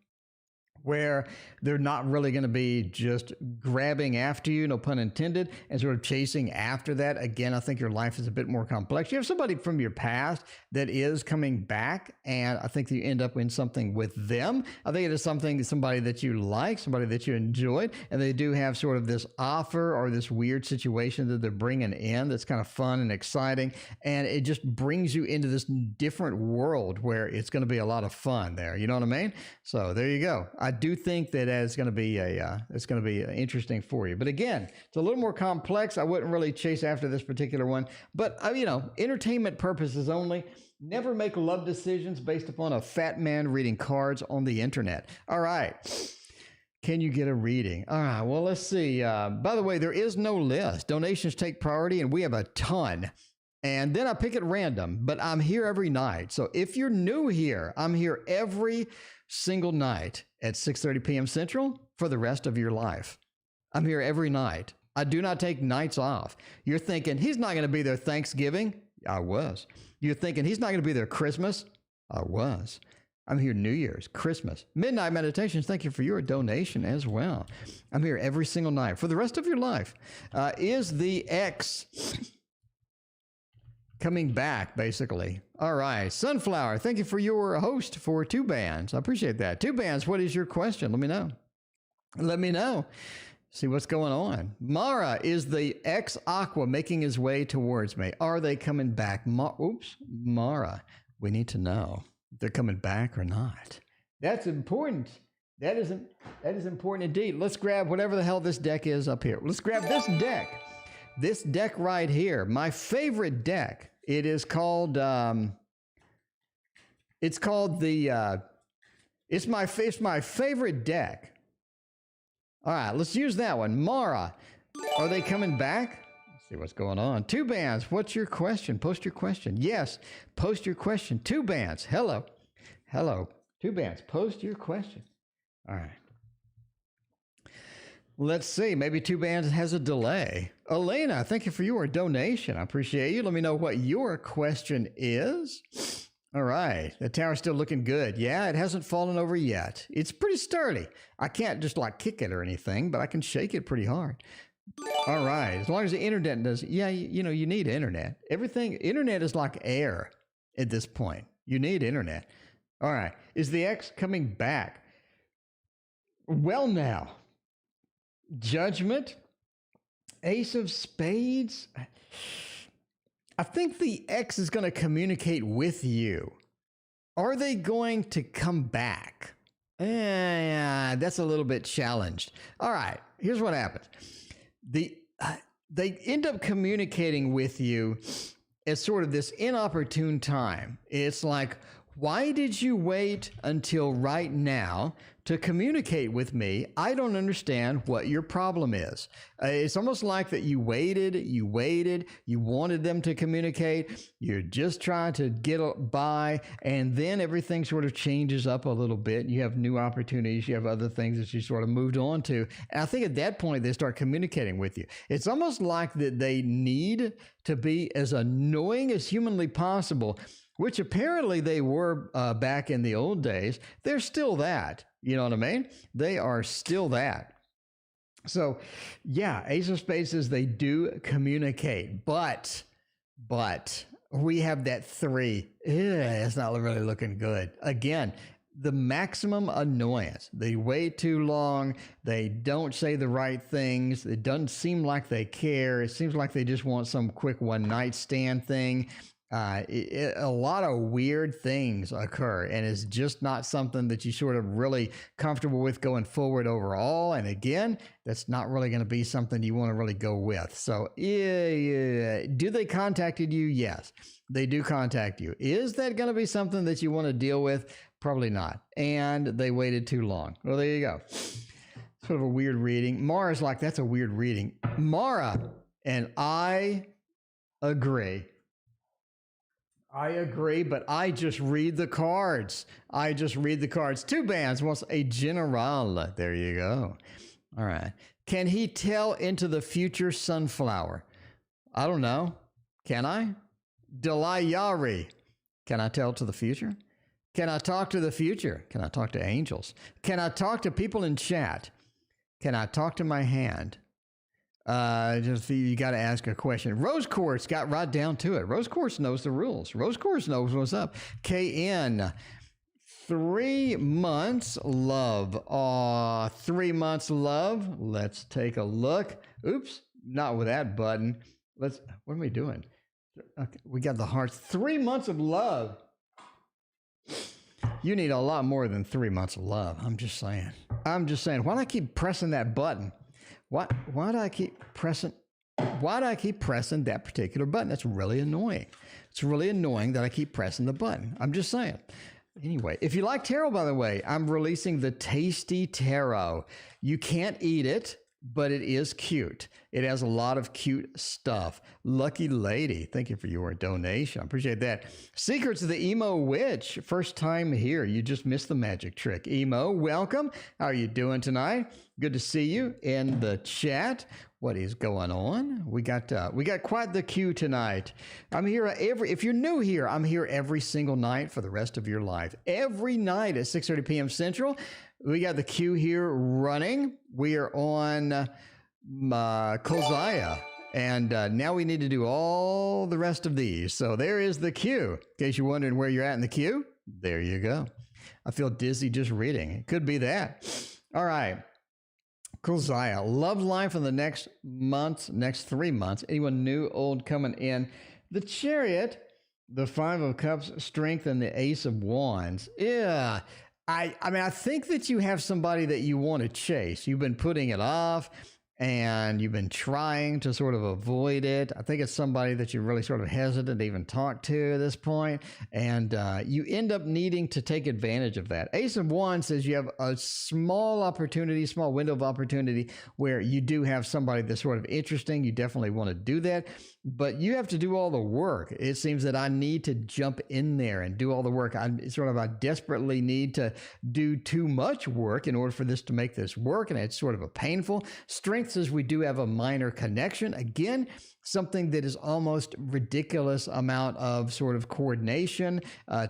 where they're not really going to be just grabbing after you, no pun intended, and sort of chasing after that. Again, I think your life is a bit more complex. You have somebody from your past that is coming back, and I think you end up in something with them. I think it is somebody that you like, somebody that you enjoyed, and they do have sort of this offer or this weird situation that they're bringing in that's kind of fun and exciting, and it just brings you into this different world where it's going to be a lot of fun there. You know what I mean? So there you go. I do think that it's going to be interesting for you. But again, it's a little more complex. I wouldn't really chase after this particular one. But, entertainment purposes only. Never make love decisions based upon a fat man reading cards on the internet. All right. Can you get a reading? All right. Well, let's see. By the way, there is no list. Donations take priority, and we have a ton. And then I pick at random, but I'm here every night. So if you're new here, I'm here every single night at 6:30 p.m. Central for the rest of your life. I'm here every night. I do not take nights off. You're thinking, he's not going to be there Thanksgiving? I was. You're thinking, he's not going to be there Christmas? I was. I'm here New Year's, Christmas, midnight meditations. Thank you for your donation as well. I'm here every single night for the rest of your life. Is the X coming back, basically? All right. Sunflower, thank you for your host for Two Bands. I appreciate that. Two Bands, what is your question? Let me know. Let me know. See what's going on. Mara, is the ex Aqua making his way towards me? Are they coming back? Mara, we need to know if they're coming back or not. That's important. That is important indeed. Let's grab whatever the hell this deck is up here. Let's grab this deck. This deck right here, my favorite deck. It is called, it's my favorite deck. All right, let's use that one. Mara, are they coming back? Let's see what's going on. Two Bands, what's your question? Post your question. Yes, post your question. Two Bands, hello. Two Bands, post your question. All right. Let's see. Maybe Two Bands has a delay. Elena, thank you for your donation. I appreciate you. Let me know what your question is. All right. The tower's still looking good. Yeah, it hasn't fallen over yet. It's pretty sturdy. I can't just kick it or anything, but I can shake it pretty hard. All right. As long as the internet does. Yeah, you need internet. Internet is like air at this point. You need internet. All right. Is the X coming back? Well, now. Judgment, Ace of Spades. I think the X is going to communicate with you. Are they going to come back? That's a little bit challenged. All right, here's what happens. They end up communicating with you at sort of this inopportune time. It's like, why did you wait until right now to communicate with me? I don't understand what your problem is. It's almost like that you waited, you wanted them to communicate, you're just trying to get by, and then everything sort of changes up a little bit. You have new opportunities, you have other things that you sort of moved on to. And I think at that point, they start communicating with you. It's almost like that they need to be as annoying as humanly possible, which apparently they were back in the old days. They're still that. You know what I mean? They are still that. So, yeah, Ace of Spades says they do communicate, but we have that 3. It's not really looking good. Again, the maximum annoyance. They wait too long. They don't say the right things. It doesn't seem like they care. It seems like they just want some quick one-night stand thing. A lot of weird things occur, and it's just not something that you sort of really comfortable with going forward overall. And again, that's not really going to be something you want to really go with. So yeah. Do they contacted you? Yes, they do contact you. Is that going to be something that you want to deal with? Probably not. And they waited too long. Well, there you go. Sort of a weird reading. Mara's like, that's a weird reading. Mara, and I agree. I agree, but I just read the cards. Two bands wants a general. There you go. All right. Can he tell into the future sunflower? I don't know. Can I? Delayari. Can I tell to the future? Can I talk to the future? Can I talk to angels? Can I talk to people in chat? Can I talk to my hand? Just you got to ask a question. Rose Quartz got right down to it. Rose Quartz knows the rules. Rose Quartz knows what's up. KN, 3 months love. 3 months love. Let's take a look. Oops, not with that button. What are we doing? Okay, we got the hearts. 3 months of love. You need a lot more than 3 months of love. I'm just saying. Why do I keep pressing that button? Why do I keep pressing that particular button? That's really annoying. It's really annoying that I keep pressing the button. I'm just saying. Anyway, if you like tarot, by the way, I'm releasing the Tasty Tarot. You can't eat it, but it is cute. It has a lot of cute stuff. Lucky Lady, thank you for your donation. I appreciate that. Secrets of the Emo Witch, first time here. You just missed the magic trick. Emo, welcome. How are you doing tonight? Good to see you in the chat. What is going on? We got quite the queue tonight. I'm here if you're new here, I'm here every single night for the rest of your life. Every night at 6:30 p.m. Central. We got the queue here running. We are on Kozaya, and now we need to do all the rest of these. So there is the queue. In case you're wondering where you're at in the queue, there you go. I feel dizzy just reading. It could be that. All right. Kozaya, love life in the next 3 months. Anyone new, old, coming in? The Chariot, the 5 of Cups, Strength, and the Ace of Wands. Yeah. I mean, I think that you have somebody that you want to chase. You've been putting it off, and you've been trying to sort of avoid it. I think it's somebody that you're really sort of hesitant to even talk to at this point, and you end up needing to take advantage of that. Ace of Wands says you have a small window of opportunity where you do have somebody that's sort of interesting. You definitely want to do that, but you have to do all the work. It seems that I need to jump in there and do all the work. I desperately need to do too much work in order for this to make this work, and it's sort of a painful. Strength says we do have a minor connection. Again, something that is almost ridiculous amount of sort of coordination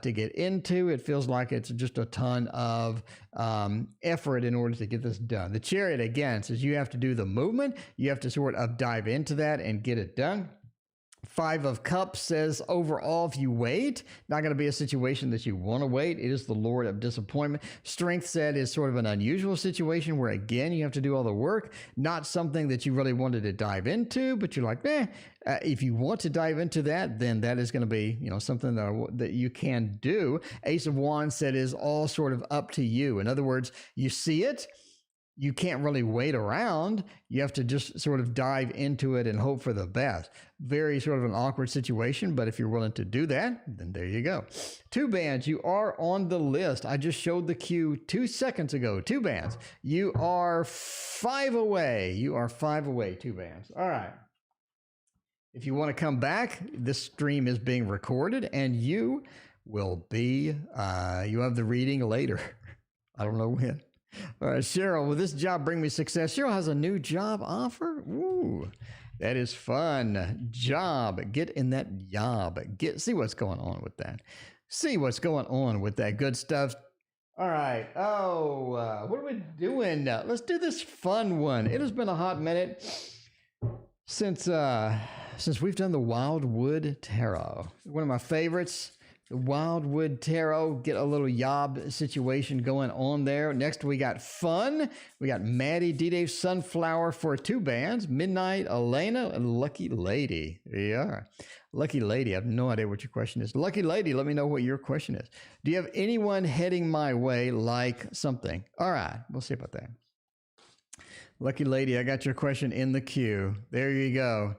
to get into. It feels like it's just a ton of effort in order to get this done. The Chariot, again, says you have to do the movement. You have to sort of dive into that and get it done. 5 of Cups says overall, if you wait, not going to be a situation that you want to wait. It is the Lord of Disappointment. Strength said is sort of an unusual situation where, again, you have to do all the work. Not something that you really wanted to dive into, but you're like, if you want to dive into that, then that is going to be, something that you can do. Ace of Wands said is all sort of up to you. In other words, you see it. You can't really wait around. You have to just sort of dive into it and hope for the best. Very sort of an awkward situation, but if you're willing to do that, then there you go. 2 bands, you are on the list. I just showed the queue 2 seconds ago. 2 bands. You are 5 away. 2 bands. All right. If you want to come back, this stream is being recorded, and you will be, you have the reading later. I don't know when. All right, Cheryl, will this job bring me success? Cheryl has a new job offer. Ooh, that is fun. Job. Get in that job. See what's going on with that. See what's going on with that good stuff. All right. What are we doing? Let's do this fun one. It has been a hot minute since we've done the Wildwood Tarot. One of my favorites. Wildwood Tarot, get a little yob situation going on there. Next, we got Fun. We got Maddie, D-Dave, Sunflower for 2 bands, Midnight, Elena, and Lucky Lady. Yeah. Lucky Lady, I have no idea what your question is. Lucky Lady, let me know what your question is. Do you have anyone heading my way like something? All right, we'll see about that. Lucky Lady, I got your question in the queue. There you go.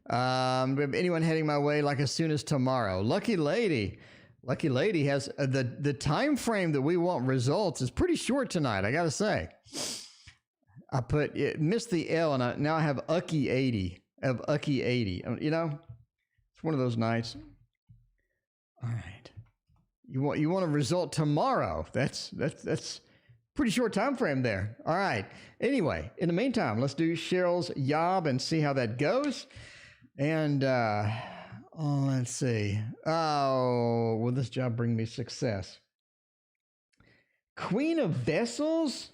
Do we have anyone heading my way like as soon as tomorrow? Lucky Lady has the time frame that we want results is pretty short tonight, I gotta say. I missed the L, and now I have Ucky 80. I have Ucky 80. You know, it's one of those nights. All right, you want a result tomorrow? That's pretty short time frame there. All right. Anyway, in the meantime, let's do Cheryl's yob and see how that goes. And let's see. Oh, will this job bring me success? Queen of Vessels,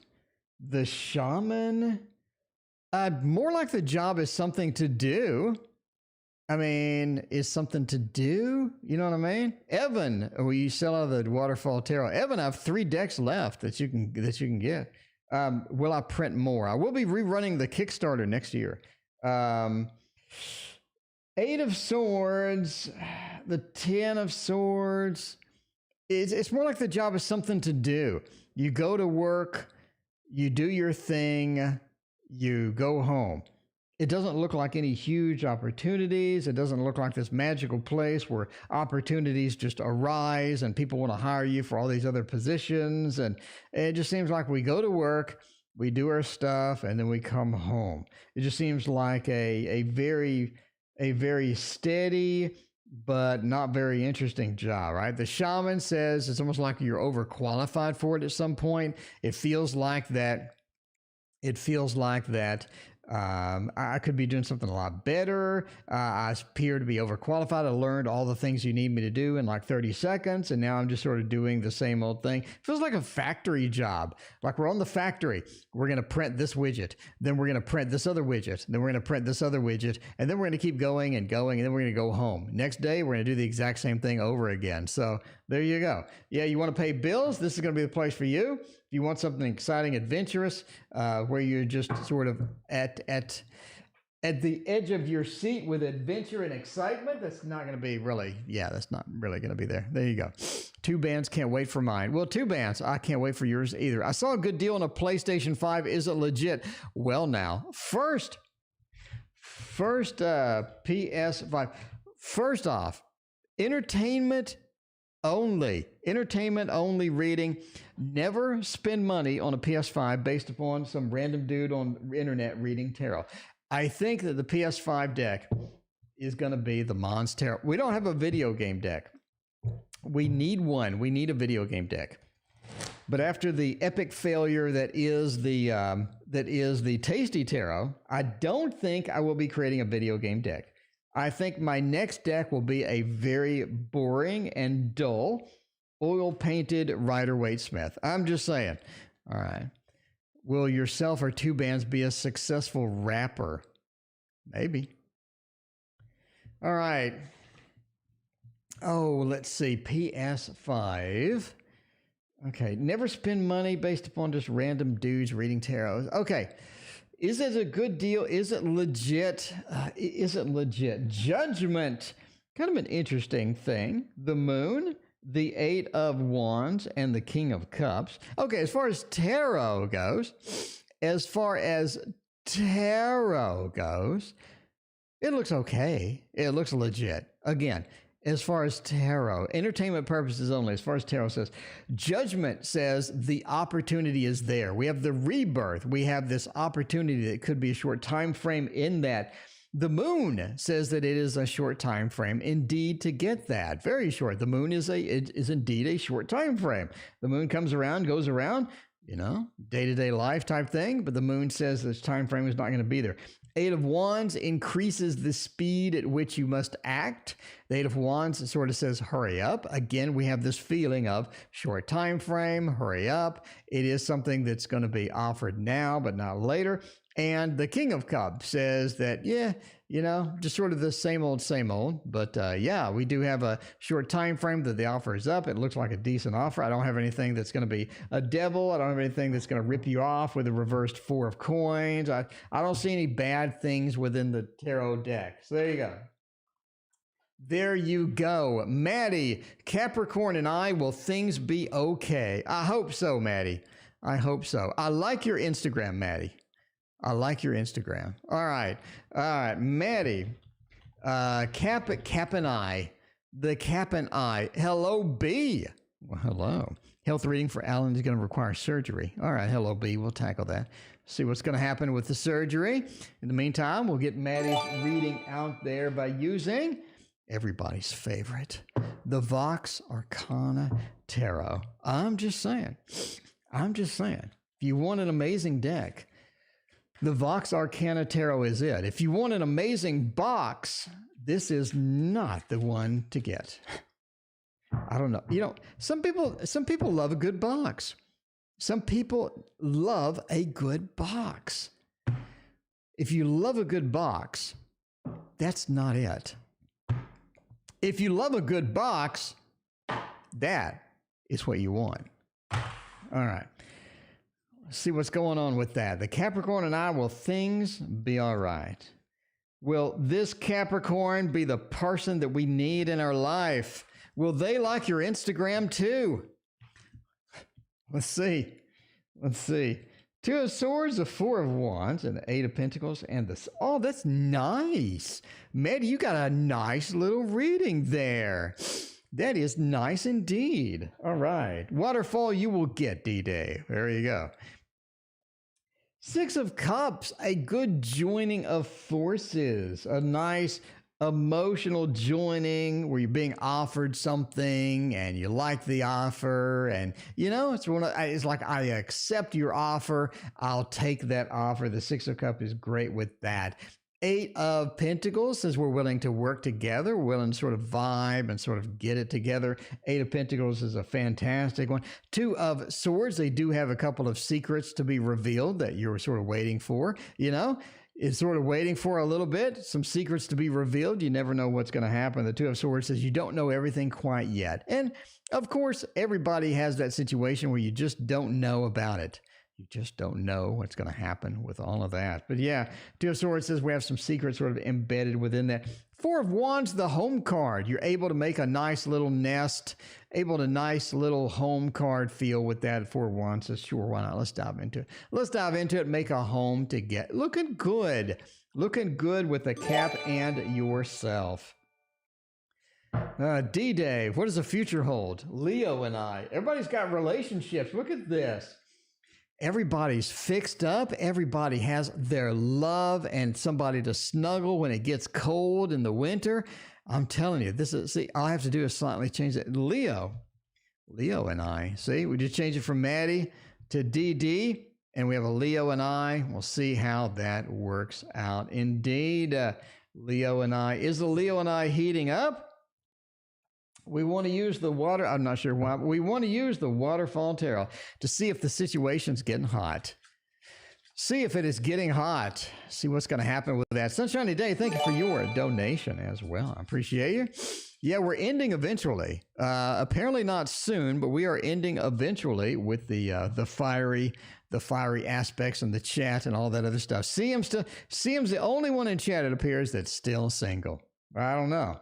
the Shaman. More like the job is something to do. I mean, is something to do? You know what I mean? Evan, will you sell out of the Waterfall Tarot? Evan, I have 3 decks left that you can get. Will I print more? I will be rerunning the Kickstarter next year. 8 of Swords, the 10 of Swords. It's more like the job is something to do. You go to work, you do your thing, you go home. It doesn't look like any huge opportunities. It doesn't look like this magical place where opportunities just arise and people want to hire you for all these other positions. And it just seems like we go to work, we do our stuff, and then we come home. It just seems like a very steady but not very interesting job, right? The Shaman says it's almost like you're overqualified for it at some point. It feels like that. I could be doing something a lot better. I appear to be overqualified. I learned all the things you need me to do in like 30 seconds, and now I'm just sort of doing the same old thing. It feels like a factory job. Like we're on the factory. We're going to print this widget. Then we're going to print this other widget. Then we're going to print this other widget. And then we're going to keep going and going, and then we're going to go home. Next day, we're going to do the exact same thing over again. So there you go. Yeah, you want to pay bills? This is going to be the place for you. If you want something exciting, adventurous, where you're just sort of at the edge of your seat with adventure and excitement, that's not going to be really, that's not really going to be there. There you go. 2 bands, can't wait for mine. Well, 2 bands, I can't wait for yours either. I saw a good deal on a PlayStation 5. Is it legit? Well, now, first PS5. First off, entertainment only reading. Never spend money on a PS5 based upon some random dude on the internet reading tarot. I think that the PS5 deck is going to be the Mons Tarot. We don't have a video game deck. We need one. We need a video game deck. But after the epic failure that is the Tasty Tarot, I don't think I will be creating a video game deck. I think my next deck will be a very boring and dull oil-painted Rider-Waite-Smith. I'm just saying. All right. Will yourself or 2 bands be a successful rapper? Maybe. All right. Oh, let's see. PS5. Okay. Never spend money based upon just random dudes reading tarot. Okay. Is it a good deal? Is it legit? Judgment. Kind of an interesting thing. The Moon, the 8 of Wands, and the King of Cups. Okay, as far as tarot goes, it looks okay. It looks legit. Again, as far as tarot, entertainment purposes only, as far as tarot says, Judgment says the opportunity is there. We have the rebirth. We have this opportunity that could be a short time frame in that. The Moon says that it is a short time frame indeed to get that. Very short. The Moon is indeed a short time frame. The Moon comes around, goes around, day-to-day life type thing, but the Moon says this time frame is not going to be there. 8 of Wands increases the speed at which you must act. The 8 of Wands sort of says, hurry up. Again, we have this feeling of short time frame, hurry up. It is something that's going to be offered now, but not later. And the King of Cups says that, You know, just sort of the same old, same old. But yeah, we do have a short time frame that the offer is up. It looks like a decent offer. I don't have anything that's going to be a devil. I don't have anything that's going to rip you off with a reversed 4 of coins. I don't see any bad things within the tarot deck. So there you go. There you go. Maddie, Capricorn and I, will things be okay? I hope so, Maddie. I hope so. I like your Instagram, Maddie. I like your Instagram. All right. Maddie, Cap and I, the Cap and I. Hello, B. Well, hello. Health reading for Alan is going to require surgery. All right. Hello, B. We'll tackle that. See what's going to happen with the surgery. In the meantime, we'll get Maddie's reading out there by using everybody's favorite, the Vox Arcana Tarot. I'm just saying. If you want an amazing deck, the Vox Arcana Tarot is it. If you want an amazing box, this is not the one to get. I don't know. You know, some people love a good box. Some people love a good box. If you love a good box, that's not it. If you love a good box, that is what you want. All right. See what's going on with that. The Capricorn and I, will things be all right? Will this Capricorn be the person that we need in our life? Will they like your Instagram too? Let's see. 2 of Swords, a 4 of Wands, and 8 of Pentacles, and the... Oh, that's nice. Maddie, you got a nice little reading there. That is nice indeed. All right. Waterfall you will get, D-Day. There you go. 6 of Cups, a good joining of forces, a nice emotional joining where you're being offered something and you like the offer, and you know, it's like, I accept your offer, I'll take that offer. The 6 of Cups is great with that. 8 of Pentacles says we're willing to work together, we're willing to sort of vibe and sort of get it together. 8 of Pentacles is a fantastic one. 2 of Swords, they do have a couple of secrets to be revealed that you're sort of waiting for. You know, it's sort of waiting for a little bit, some secrets to be revealed. You never know what's going to happen. The 2 of Swords says you don't know everything quite yet. And of course, everybody has that situation where you just don't know about it. You just don't know what's going to happen with all of that. But yeah, 2 of Swords says we have some secrets sort of embedded within that. 4 of Wands, the home card. You're able to make a nice little nest, nice little home card feel with that. 4 of Wands says, sure, why not? Let's dive into it. Make a home to get. Looking good with the Cap and yourself. D-Day, what does the future hold? Leo and I. Everybody's got relationships. Look at this. Everybody's fixed up. Everybody has their love and somebody to snuggle when it gets cold in the winter. I'm telling you, all I have to do is slightly change it. Leo and I. See, we just changed it from Maddie to DD, and we have a Leo and I. We'll see how that works out. Indeed, Leo and I. Is the Leo and I heating up? We want to use the water. I'm not sure why, but we want to use the Waterfall Tarot to see if the situation's getting hot. See if it is getting hot. See what's going to happen with that. Sunshiny Day, thank you for your donation as well. I appreciate you. Yeah, we're ending eventually. Apparently not soon, but we are ending eventually with the fiery aspects and the chat and all that other stuff. CM's the only one in chat, it appears, that's still single. I don't know.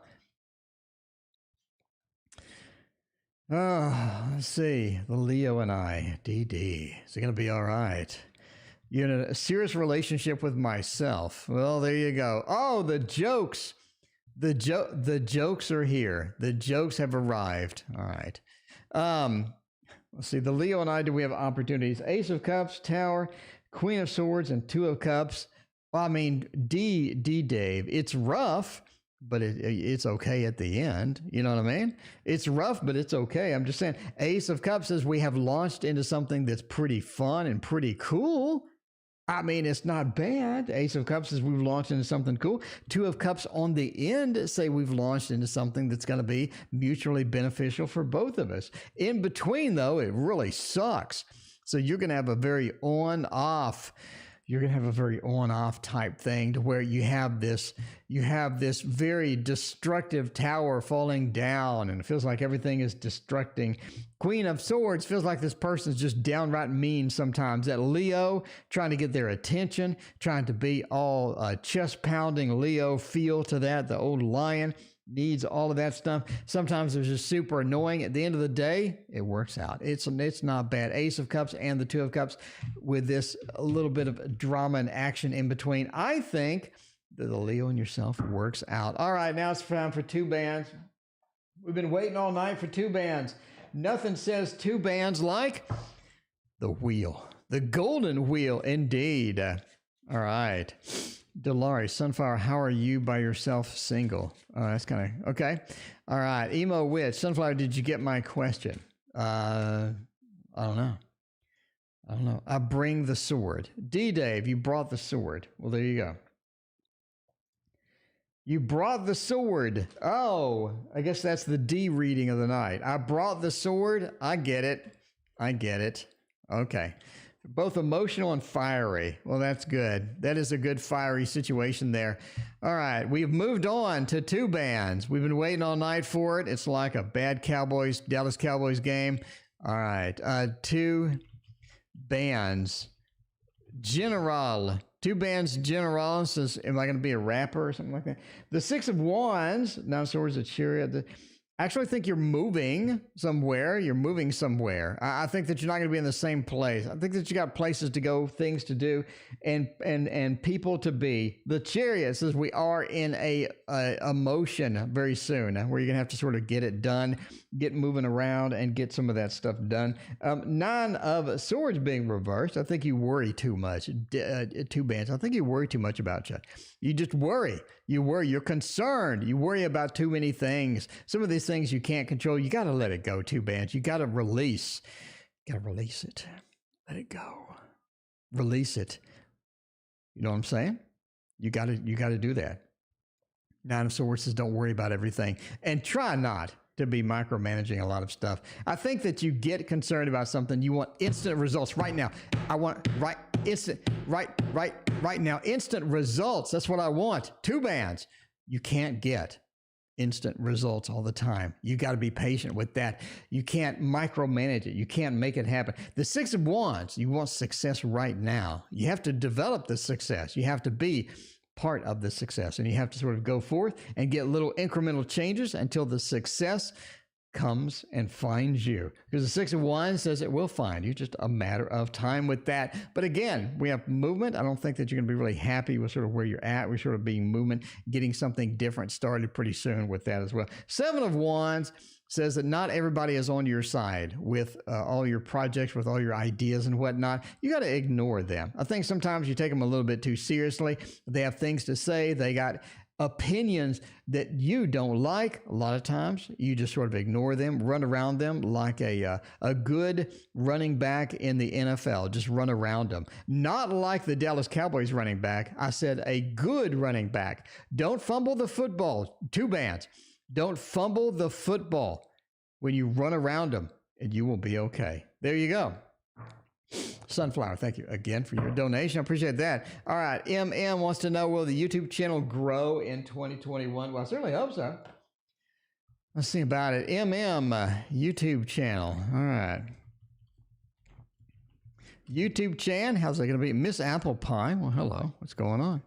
Oh, let's see. The Leo and I, DD. Is it going to be all right? You're in a serious relationship with myself. Well, there you go. Oh, the jokes. The jokes are here. The jokes have arrived. All right. Let's see. The Leo and I, do we have opportunities? Ace of Cups, Tower, Queen of Swords, and 2 of Cups. Well, I mean, Dave, it's rough, but it's okay at the end. You know what I mean? It's rough, but it's okay. I'm just saying, Ace of Cups says we have launched into something that's pretty fun and pretty cool. I mean, it's not bad. Ace of Cups says we've launched into something cool. 2 of Cups on the end say we've launched into something that's going to be mutually beneficial for both of us. In between, though, it really sucks. So you're going to have a very on-off. you're going to have a very on-off type thing to where you have this very destructive tower falling down, and it feels like everything is destructing. Queen of Swords feels like this person's just downright mean sometimes. That Leo, trying to get their attention, trying to be all chest-pounding Leo feel to that. The old lion needs all of that stuff. Sometimes it's just super annoying. At the end of the day, it works out. It's not bad. Ace of Cups and the Two of Cups with this a little bit of drama and action in between. I think that the Leo in yourself works out. All right, now it's time for two bands. We've been waiting all night for two bands. Nothing says two bands like the wheel. The golden wheel, indeed. All right. Delari, Sunflower, how are you by yourself single? That's kind of, okay. All right. Emo Witch, Sunflower, did you get my question? I don't know. I bring the sword. D-Dave, you brought the sword. Well, there you go. You brought the sword. Oh, I guess that's the D reading of the night. I brought the sword. I get it. Okay. Both emotional and fiery. Well, that's good. That is a good fiery situation there. All right. We've moved on to two bands. We've been waiting all night for it. It's like a bad Dallas Cowboys game. All right. Two bands. General. Two bands. General says, am I going to be a rapper or something like that? The Six of Wands. Now, swords of chariot. I actually think you're moving somewhere. I think that you're not going to be in the same place. I think that you got places to go, things to do, and people to be. The Chariot says we are in a motion very soon where you're going to have to sort of get it done, get moving around, and get some of that stuff done. Nine of Swords being reversed. I think you worry too much. Two bands. I think you worry too much about you. You just worry. You're concerned. You worry about too many things. Some of these things you can't control. You got to let it go, two bands. You got to release. You got to release it. Let it go. Release it. You know what I'm saying? You got to do that. Nine of Swords says don't worry about everything. And try not to be micromanaging a lot of stuff. I think that you get concerned about something. You want instant results right now. I want right now. Instant results. That's what I want. Two bands. You can't get instant results all the time. You got to be patient with that. You can't micromanage it. You can't make it happen. The Six of Wands, you want success right now. You have to develop the success. You have to be part of the success, and you have to sort of go forth and get little incremental changes until the success comes and finds you, because the Six of Wands says it will find you, just a matter of time with that. But again, we have movement. I don't think that you're going to be really happy with sort of where you're at. We're sort of being movement, getting something different started pretty soon with that as well. Seven of Wands says that not everybody is on your side with all your projects, with all your ideas and whatnot. You got to ignore them. I think sometimes you take them a little bit too seriously. They have things to say. They got opinions that you don't like. A lot of times you just sort of ignore them, run around them like a good running back in the NFL. Just run around them. Not like the Dallas Cowboys running back. I said a good running back. Don't fumble the football. Two bands. Don't fumble the football when you run around them, and you will be okay. There you go. Sunflower, thank you again for your donation. I appreciate that. All right, MM wants to know, will the YouTube channel grow in 2021? Well, I certainly hope so. Let's see about it. YouTube channel. All right. YouTube Chan, how's that going to be? Miss Apple Pie. Well, hello. What's going on?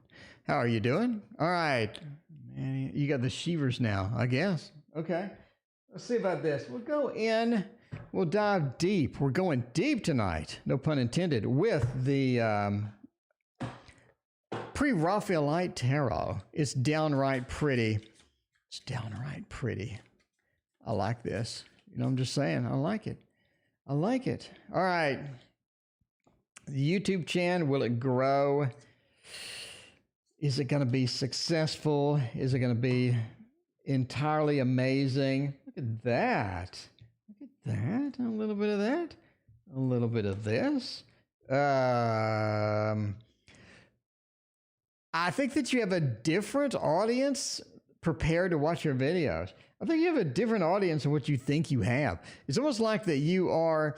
How are you doing? All right. Man, you got the Shivers now, I guess. Okay. Let's see about this. We'll go in. We'll dive deep. We're going deep tonight, no pun intended, with the Pre-Raphaelite Tarot. It's downright pretty. It's downright pretty. I like this. You know, I'm just saying, I like it. I like it. All right. The YouTube channel, will it grow? Is it going to be successful? Is it going to be entirely amazing? Look at that. Look at that. A little bit of that. A little bit of this. I think that you have a different audience prepared to watch your videos. I think you have a different audience than what you think you have. It's almost like that you are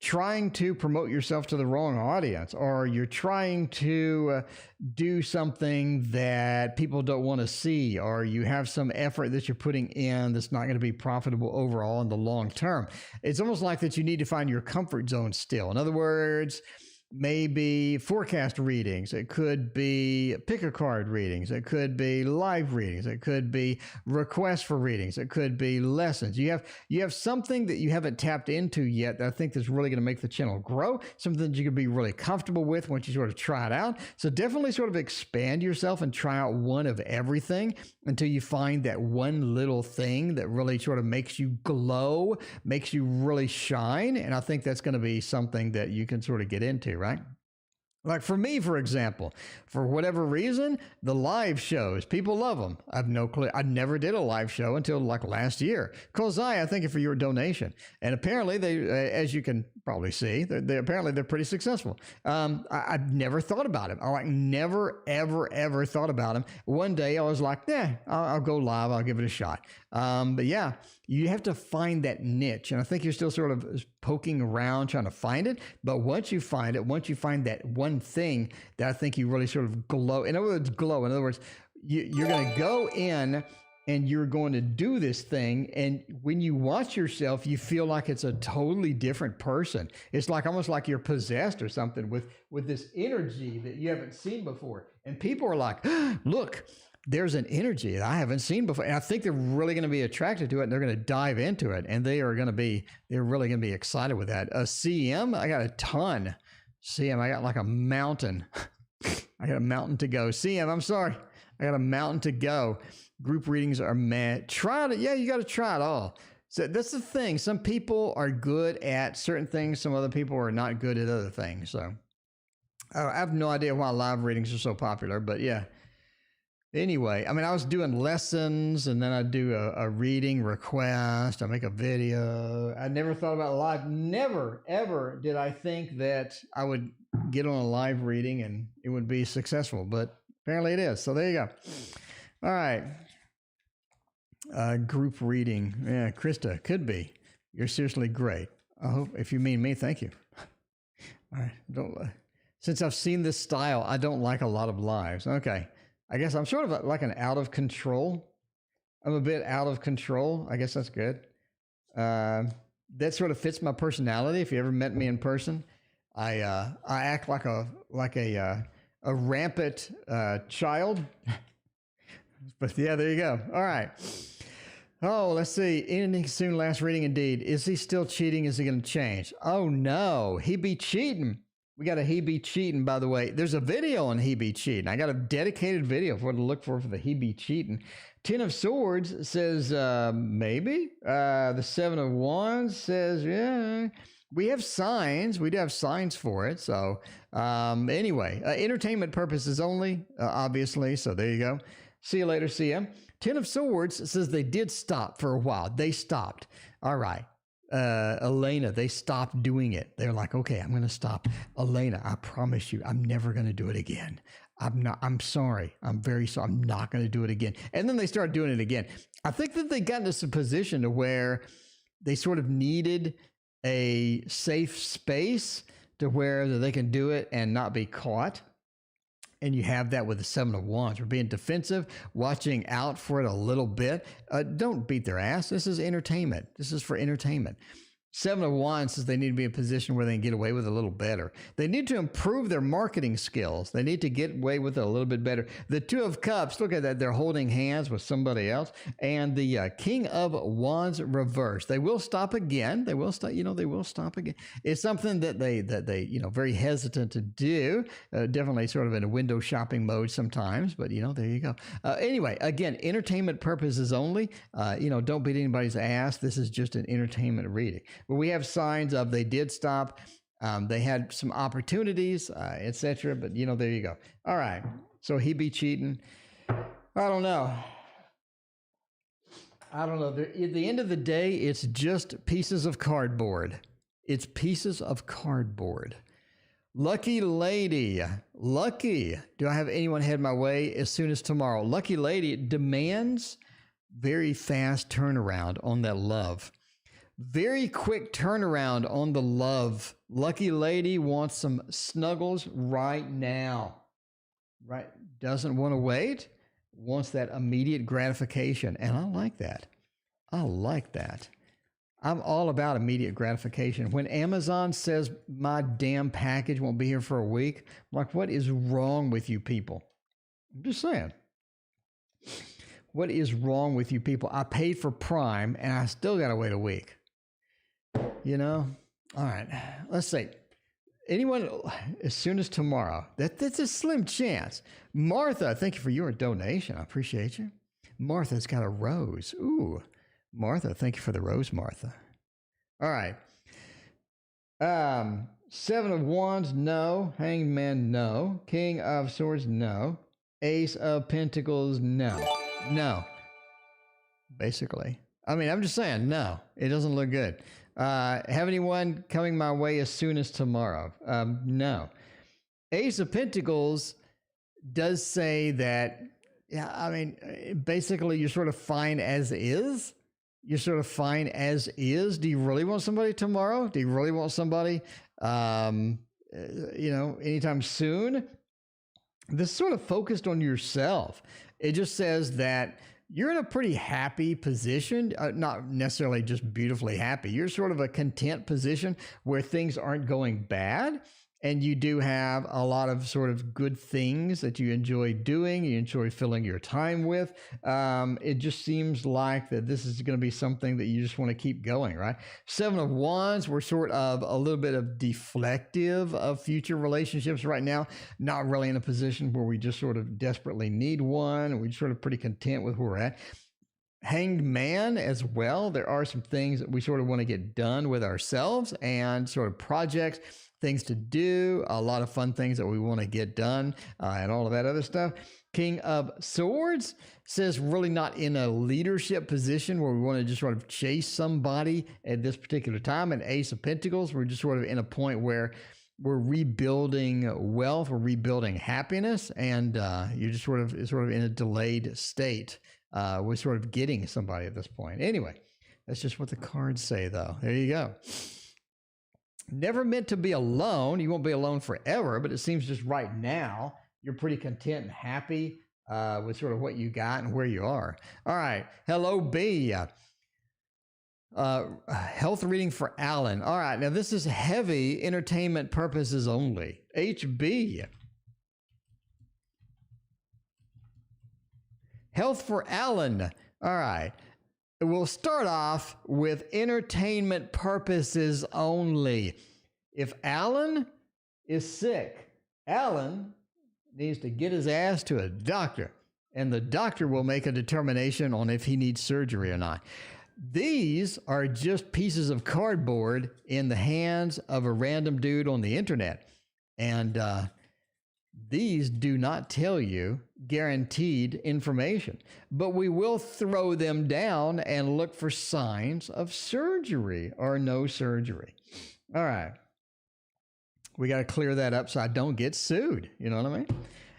trying to promote yourself to the wrong audience, or you're trying to do something that people don't want to see, or you have some effort that you're putting in that's not going to be profitable overall in the long term. It's almost like that you need to find your comfort zone still. In other words, maybe forecast readings. It could be pick a card readings. It could be live readings. It could be requests for readings. It could be lessons. You have something that you haven't tapped into yet that I think is really going to make the channel grow, something that you could be really comfortable with once you sort of try it out. So definitely sort of expand yourself and try out one of everything until you find that one little thing that really sort of makes you glow, makes you really shine. And I think that's going to be something that you can sort of get into, right? Like for me, for example, for whatever reason, the live shows, people love them. I have no clue. I never did a live show until like last year. Kozai, I thank you for your donation. And apparently they, as you can probably see, apparently they're pretty successful. I've never thought about it. I like never, ever thought about them. One day I was like, I'll go live. I'll give it a shot. But yeah, you have to find that niche. And I think you're still sort of poking around trying to find it. But once you find it, once you find that one thing that I think you really sort of glow. In other words, glow. In other words, you're going to go in and you're going to do this thing. And when you watch yourself, you feel like it's a totally different person. It's like almost like you're possessed or something with this energy that you haven't seen before. And people are like, look, there's an energy that I haven't seen before. And I think they're really going to be attracted to it and they're going to dive into it. And they're really going to be excited with that. CM, I got a ton. CM, I got like a mountain. I got a mountain to go. CM, I'm sorry. I got a mountain to go. Group readings are mad. Try it. Yeah, you got to try it all. So that's the thing. Some people are good at certain things. Some other people are not good at other things. So I have no idea why live readings are so popular, but yeah. Anyway, I mean, I was doing lessons and then I do a reading request. I make a video. I never thought about live. Never, ever did I think that I would get on a live reading and it would be successful, but apparently it is. So there you go. All right. Group reading. Yeah, Krista, could be. You're seriously great. I hope, if you mean me, thank you. All right. Since I've seen this style, I don't like a lot of lives. Okay. I guess I'm sort of like an out of control. I'm a bit out of control. I guess that's good. That sort of fits my personality. If you ever met me in person, I act like a rampant child. But yeah, there you go. All right. Oh, let's see. Ending soon. Last reading indeed. Is he still cheating? Is he going to change? Oh no, he be cheating. We got a he be cheating, by the way. There's a video on he be cheating. I got a dedicated video for what to look for the he be cheating. 10 of Swords says maybe. The 7 of Wands says, yeah. We have signs. We do have signs for it. So anyway, entertainment purposes only, obviously. So there you go. See you later, CM. 10 of Swords says they did stop for a while. They stopped. All right. Elena, they stopped doing it. They're like, okay, I'm going to stop. Elena, I promise you, I'm never going to do it again. I'm sorry. I'm very sorry. I'm not going to do it again. And then they start doing it again. I think that they got into some position to where they sort of needed a safe space to where they can do it and not be caught. And you have that with the 7 of Wands. We're being defensive, watching out for it a little bit. Don't beat their ass. This is entertainment. This is for entertainment. 7 of Wands says they need to be in a position where they can get away with it a little better. They need to improve their marketing skills. They need to get away with it a little bit better. The 2 of Cups, look at that. They're holding hands with somebody else. And the King of Wands reversed. They will stop again. They will stop, they will stop again. It's something that they very hesitant to do. Definitely sort of in a window shopping mode sometimes, but there you go. Anyway, again, entertainment purposes only. Don't beat anybody's ass. This is just an entertainment reading. But we have signs of they did stop. They had some opportunities, etc. But, there you go. All right. So he be cheating. I don't know. At the end of the day, it's just pieces of cardboard. It's pieces of cardboard. Lucky lady. Lucky. Do I have anyone head my way as soon as tomorrow? Lucky lady demands very fast turnaround on that love. Very quick turnaround on the love. Lucky lady wants some snuggles right now. Right? Doesn't want to wait. Wants that immediate gratification. And I like that. I like that. I'm all about immediate gratification. When Amazon says my damn package won't be here for a week, I'm like, what is wrong with you people? I'm just saying. What is wrong with you people? I paid for Prime and I still got to wait a week. You know? All right. Let's see. Anyone as soon as tomorrow? That's a slim chance. Martha, thank you for your donation. I appreciate you. Martha's got a rose. Ooh. Martha, thank you for the rose, Martha. All right. Seven of Wands, no. Hanged Man, no. King of Swords, no. Ace of Pentacles, no. No. Basically. I mean, I'm just saying, no. It doesn't look good. Have anyone coming my way as soon as tomorrow? No. Ace of Pentacles does say that, yeah, I mean, basically you're sort of fine as is. You're sort of fine as is. Do you really want somebody tomorrow? Do you really want somebody, anytime soon? This is sort of focused on yourself. It just says that you're in a pretty happy position, not necessarily just beautifully happy. You're sort of a content position where things aren't going bad. And you do have a lot of sort of good things that you enjoy doing, you enjoy filling your time with. It just seems like that this is going to be something that you just want to keep going, right? Seven of Wands, we're sort of a little bit of deflective of future relationships right now. Not really in a position where we just sort of desperately need one. We're sort of pretty content with where we're at. Hanged Man as well. There are some things that we sort of want to get done with ourselves and sort of projects, things to do, a lot of fun things that we want to get done and all of that other stuff. King of Swords says really not in a leadership position where we want to just sort of chase somebody at this particular time. And Ace of Pentacles, we're just sort of in a point where we're rebuilding wealth, we're rebuilding happiness, and you're just sort of in a delayed state. We're sort of getting somebody at this point. Anyway, that's just what the cards say, though. There you go. Never meant to be alone. You won't be alone forever, but it seems just right now you're pretty content and happy with sort of what you got and where you are. All right. Hello, B. Health reading for Alan. All right. Now, this is heavy entertainment purposes only. HB. Health for Alan. All right. We'll start off with entertainment purposes only. If Alan is sick, Alan needs to get his ass to a doctor, and the doctor will make a determination on if he needs surgery or not. These are just pieces of cardboard in the hands of a random dude on the internet. And these do not tell you guaranteed information, but we will throw them down and look for signs of surgery or no surgery. All right. We got to clear that up so I don't get sued. You know what I mean?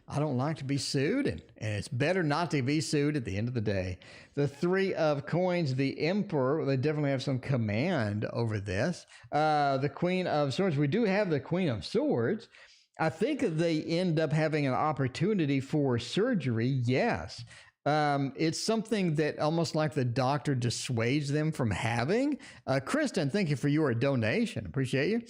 I don't like to be sued, and it's better not to be sued at the end of the day. The Three of Coins, the Emperor, they definitely have some command over this. The Queen of Swords, we do have the Queen of Swords. I think they end up having an opportunity for surgery, yes. It's something that almost like the doctor dissuades them from having. Kristen, thank you for your donation. Appreciate you.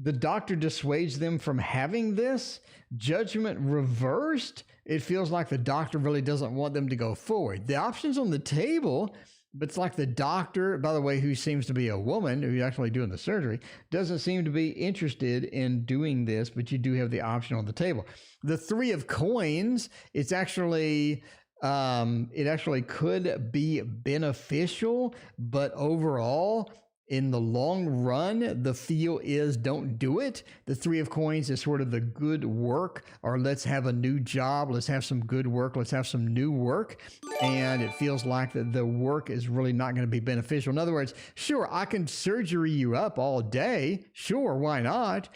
The doctor dissuades them from having this. Judgment reversed. It feels like the doctor really doesn't want them to go forward. The option's on the table, but it's like the doctor, by the way, who seems to be a woman who's actually doing the surgery, doesn't seem to be interested in doing this, but you do have the option on the table. The Three of Coins, it's actually, it actually could be beneficial, but overall, in the long run, the feel is don't do it. The Three of Coins is sort of the good work, or let's have a new job. Let's have some good work. Let's have some new work. And it feels like that the work is really not going to be beneficial. In other words, sure, I can surgery you up all day. Sure, why not?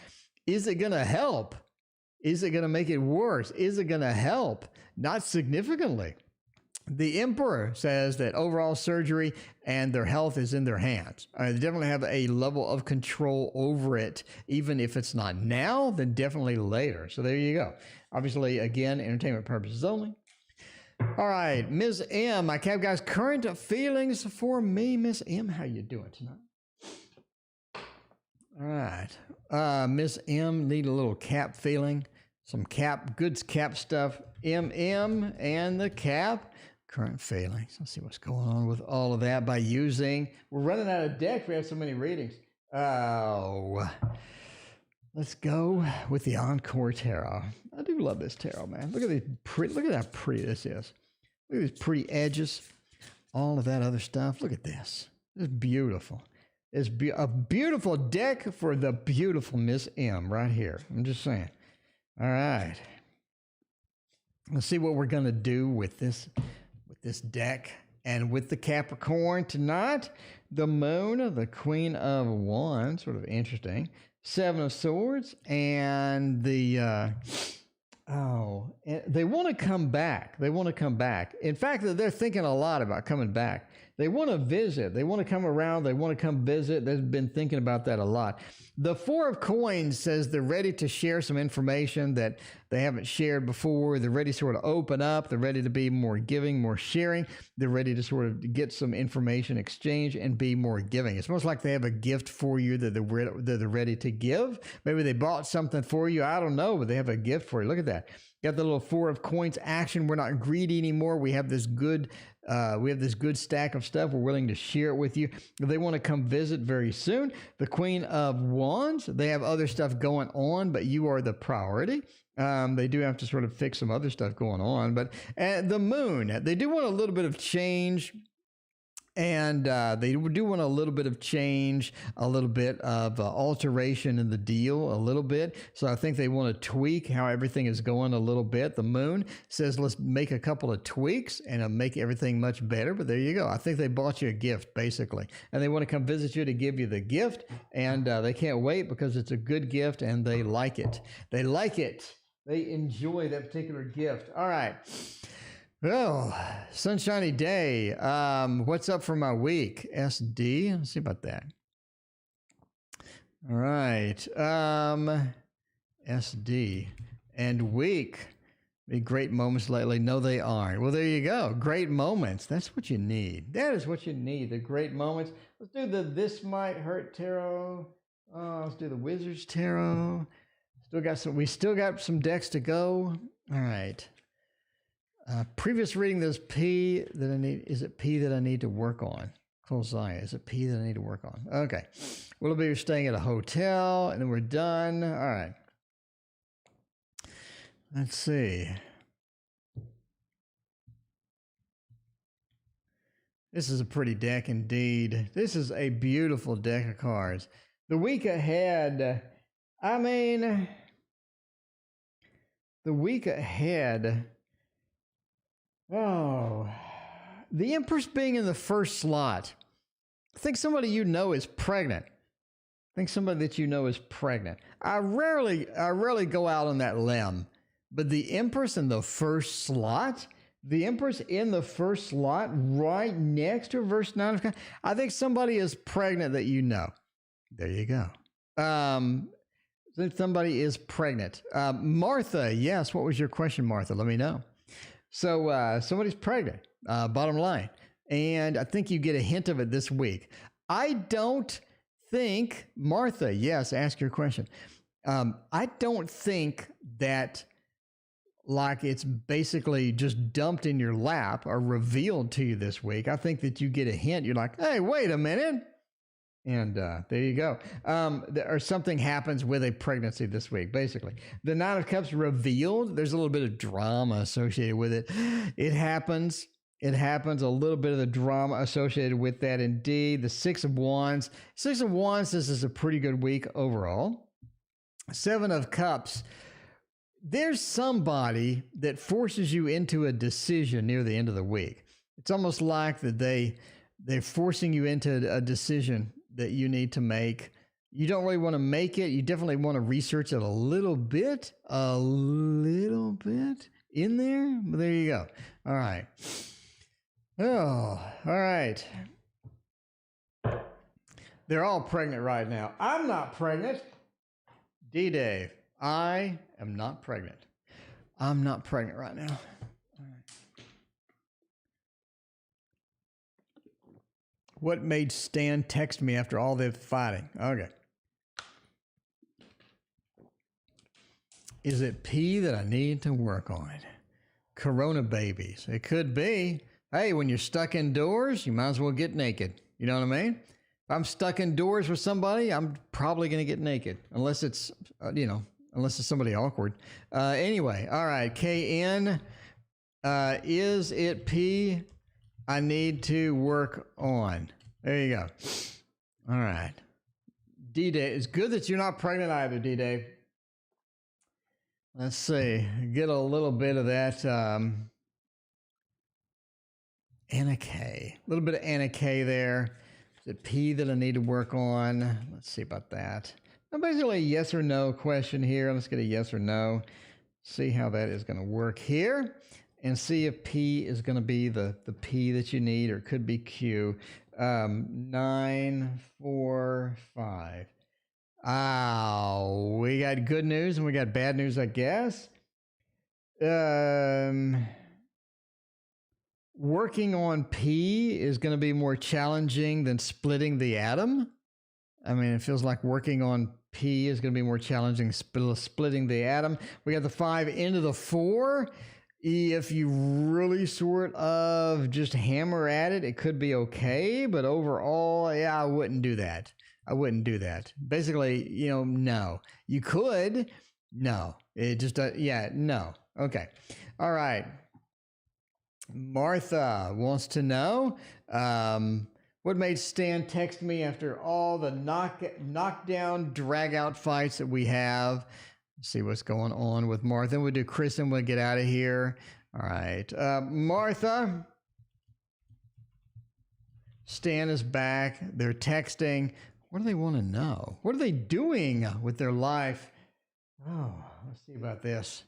Is it going to help? Is it going to make it worse? Is it going to help? Not significantly. The Emperor says that overall surgery and their health is in their hands. They definitely have a level of control over it, even if it's not now, then definitely later. So there you go. Obviously, again, entertainment purposes only. All right, Ms. M, my cap guys, current feelings for me. Ms. M, how you doing tonight? All right, Ms. M, need a little cap feeling, some good cap stuff. MM and the cap. Current feelings. Let's see what's going on with all of that by using. We're running out of deck. We have so many readings. Oh, let's go with the Encore Tarot. I do love this tarot, man. Look at these pretty. Look at how pretty this is. Look at these pretty edges. All of that other stuff. Look at this. It's beautiful. It's a beautiful deck for the beautiful Miss M right here. I'm just saying. All right. Let's see what we're gonna do with this deck and with the Capricorn tonight. The Moon, the Queen of Wands, sort of interesting. Seven of Swords, and the they want to come back. They want to come back. In fact, they're thinking a lot about coming back. They want to visit. They want to come around. They want to come visit. They've been thinking about that a lot. The Four of Coins says they're ready to share some information that they haven't shared before. They're ready to sort of open up. They're ready to be more giving, more sharing. They're ready to sort of get some information exchange and be more giving. It's almost like they have a gift for you that they're ready to give. Maybe they bought something for you. I don't know, but they have a gift for you. Look at that. Got the little Four of Coins action. We're not greedy anymore. We have this good stack of stuff. We're willing to share it with you. They want to come visit very soon. The Queen of Wands, they have other stuff going on, but you are the priority. They do have to sort of fix some other stuff going on. But the Moon, they do want a little bit of change. And they do want a little bit of change, a little bit of alteration in the deal, a little bit. So I think they want to tweak how everything is going a little bit. The Moon says, let's make a couple of tweaks and make everything much better. But there you go. I think they bought you a gift, basically. And they want to come visit you to give you the gift. And they can't wait because it's a good gift and they like it. They like it. They enjoy that particular gift. All right. Well, sunshiny day. What's up for my week? SD. Let's see about that. All right. SD and week. Be great moments lately. No, they aren't. Well, there you go. Great moments. That's what you need. That is what you need. The great moments. Let's do the This Might Hurt Tarot. Let's do the Wizard's Tarot. We still got some decks to go. All right. Previous reading, there's P that I need. Is it P that I need to work on? Closaya. Is it P that I need to work on? Okay. We'll be staying at a hotel, and then we're done. All right. Let's see. This is a pretty deck indeed. This is a beautiful deck of cards. The week ahead, the week ahead. Oh, the Empress being in the first slot. I think somebody you know is pregnant. I rarely go out on that limb, but the Empress in the first slot, right next to verse 9 of, I think somebody is pregnant that you know. There you go. Somebody is pregnant. Martha, yes. What was your question, Martha? Let me know. So somebody's pregnant, bottom line. And I think you get a hint of it this week. I don't think, Martha, yes, ask your question. I don't think that like it's basically just dumped in your lap or revealed to you this week. I think that you get a hint. You're like, hey, wait a minute. And there you go. Or something happens with a pregnancy this week, basically. The Nine of Cups revealed. There's a little bit of drama associated with it. It happens. A little bit of the drama associated with that, indeed. The Six of Wands. This is a pretty good week overall. Seven of Cups. There's somebody that forces you into a decision near the end of the week. It's almost like that they're forcing you into a decision that you need to make. You don't really want to make it. You definitely want to research it a little bit in there. But there you go. All right. Oh, all right. They're all pregnant right now. I'm not pregnant. D-Dave, I am not pregnant. I'm not pregnant right now. All right. What made Stan text me after all the fighting? Okay. Is it pee that I need to work on? Corona babies. It could be. Hey, when you're stuck indoors, you might as well get naked. You know what I mean? If I'm stuck indoors with somebody, I'm probably going to get naked. Unless it's, unless it's somebody awkward. Anyway, all right. KN, is it pee I need to work on? There you go. All right. D-Dave. It's good that you're not pregnant either, D-Dave. Let's see. Get a little bit of that Anna K. A little bit of Anna K there. Is it P that I need to work on? Let's see about that. Now, basically a yes or no question here. Let's get a yes or no. See how that is going to work here. And see if P is going to be the P that you need, or it could be Q. 9, 4, 5. Oh, we got good news and we got bad news, I guess. Working on P is going to be more challenging than splitting the atom. I mean, it feels like working on P is going to be more challenging splitting the atom. We got the 5 into the 4. If you really sort of just hammer at it, it could be okay. But overall, yeah, I wouldn't do that. I wouldn't do that. Basically, no. You could. No. It just, no. Okay. All right. Martha wants to know, what made Stan text me after all the knockdown, drag-out fights that we have? Let's see what's going on with Martha. We'll do Chris and we'll get out of here. All right. Martha. Stan is back. They're texting. What do they want to know? What are they doing with their life? Oh, let's see about this.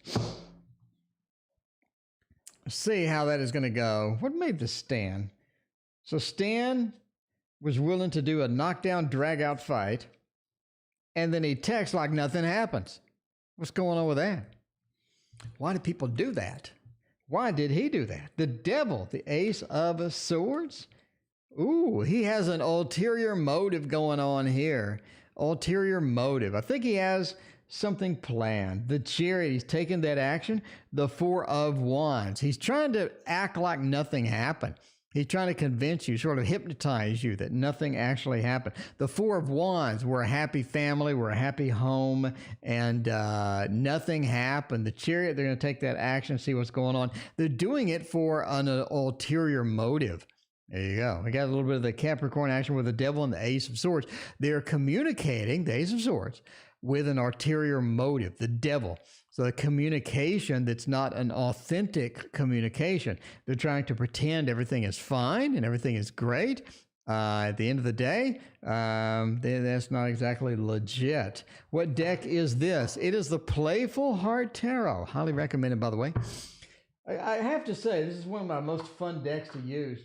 Let's see how that is going to go. What made this Stan? So Stan was willing to do a knockdown, drag-out fight, and then he texts like nothing happens. What's going on with that? Why do people do that? Why did he do that? The devil, the ace of swords? Ooh, he has an ulterior motive going on here. Ulterior motive. I think he has something planned. The chariot, he's taking that action. The 4 of wands. He's trying to act like nothing happened. He's trying to convince you, sort of hypnotize you that nothing actually happened. The 4 of wands, we're a happy family, we're a happy home, and nothing happened. The chariot, they're going to take that action, see what's going on. They're doing it for an ulterior motive. There you go. We got a little bit of the Capricorn action with the devil and the ace of swords. They're communicating, the ace of swords, with an ulterior motive, the devil. So the communication that's not an authentic communication. They're trying to pretend everything is fine and everything is great. At the end of the day, that's not exactly legit. What deck is this? It is the Playful Heart Tarot. Highly recommended, by the way. I have to say, this is one of my most fun decks to use.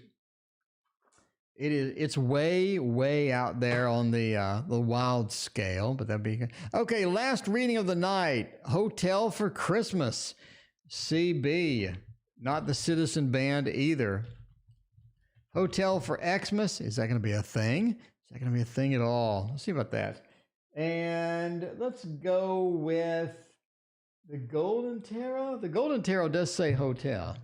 It's way, way out there on the wild scale, but that'd be good. Okay, last reading of the night. Hotel for Christmas. CB. Not the Citizen Band either. Hotel for Xmas. Is that going to be a thing? Is that going to be a thing at all? Let's see about that. And let's go with the Golden Tarot. The Golden Tarot does say hotel.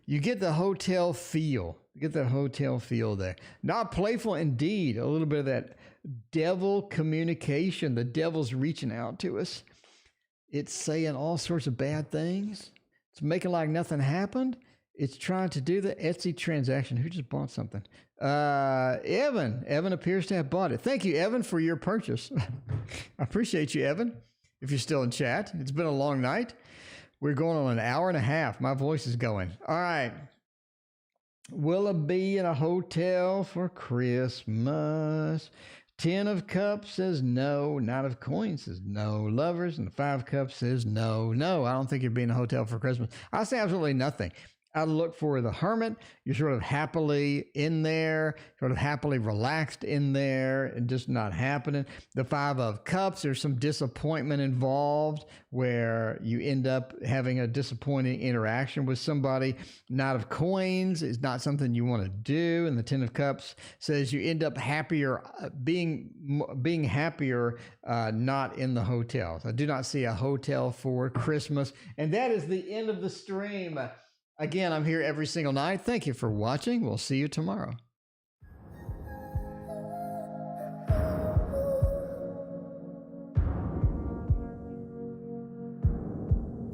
You get the hotel feel. You get the hotel feel there. Not playful indeed. A little bit of that devil communication. The devil's reaching out to us. It's saying all sorts of bad things. It's making like nothing happened. It's trying to do the Etsy transaction. Who just bought something? Evan. Evan appears to have bought it. Thank you, Evan, for your purchase. I appreciate you, Evan, if you're still in chat. It's been a long night. We're going on an hour and a half. My voice is going. All right. Will it be in a hotel for Christmas? 10 of Cups says no. 9 of Coins says no. Lovers and the 5 of Cups says no. No, I don't think you'd be in a hotel for Christmas. I say absolutely nothing. Outlook for the Hermit, you're sort of happily in there, sort of happily relaxed in there, and just not happening. The Five of Cups, there's some disappointment involved where you end up having a disappointing interaction with somebody. Knight of Coins is not something you want to do. And the Ten of Cups says you end up happier, being happier, not in the hotels. I do not see a hotel for Christmas. And that is the end of the stream. Again, I'm here every single night. Thank you for watching. We'll see you tomorrow.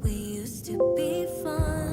We used to be fun.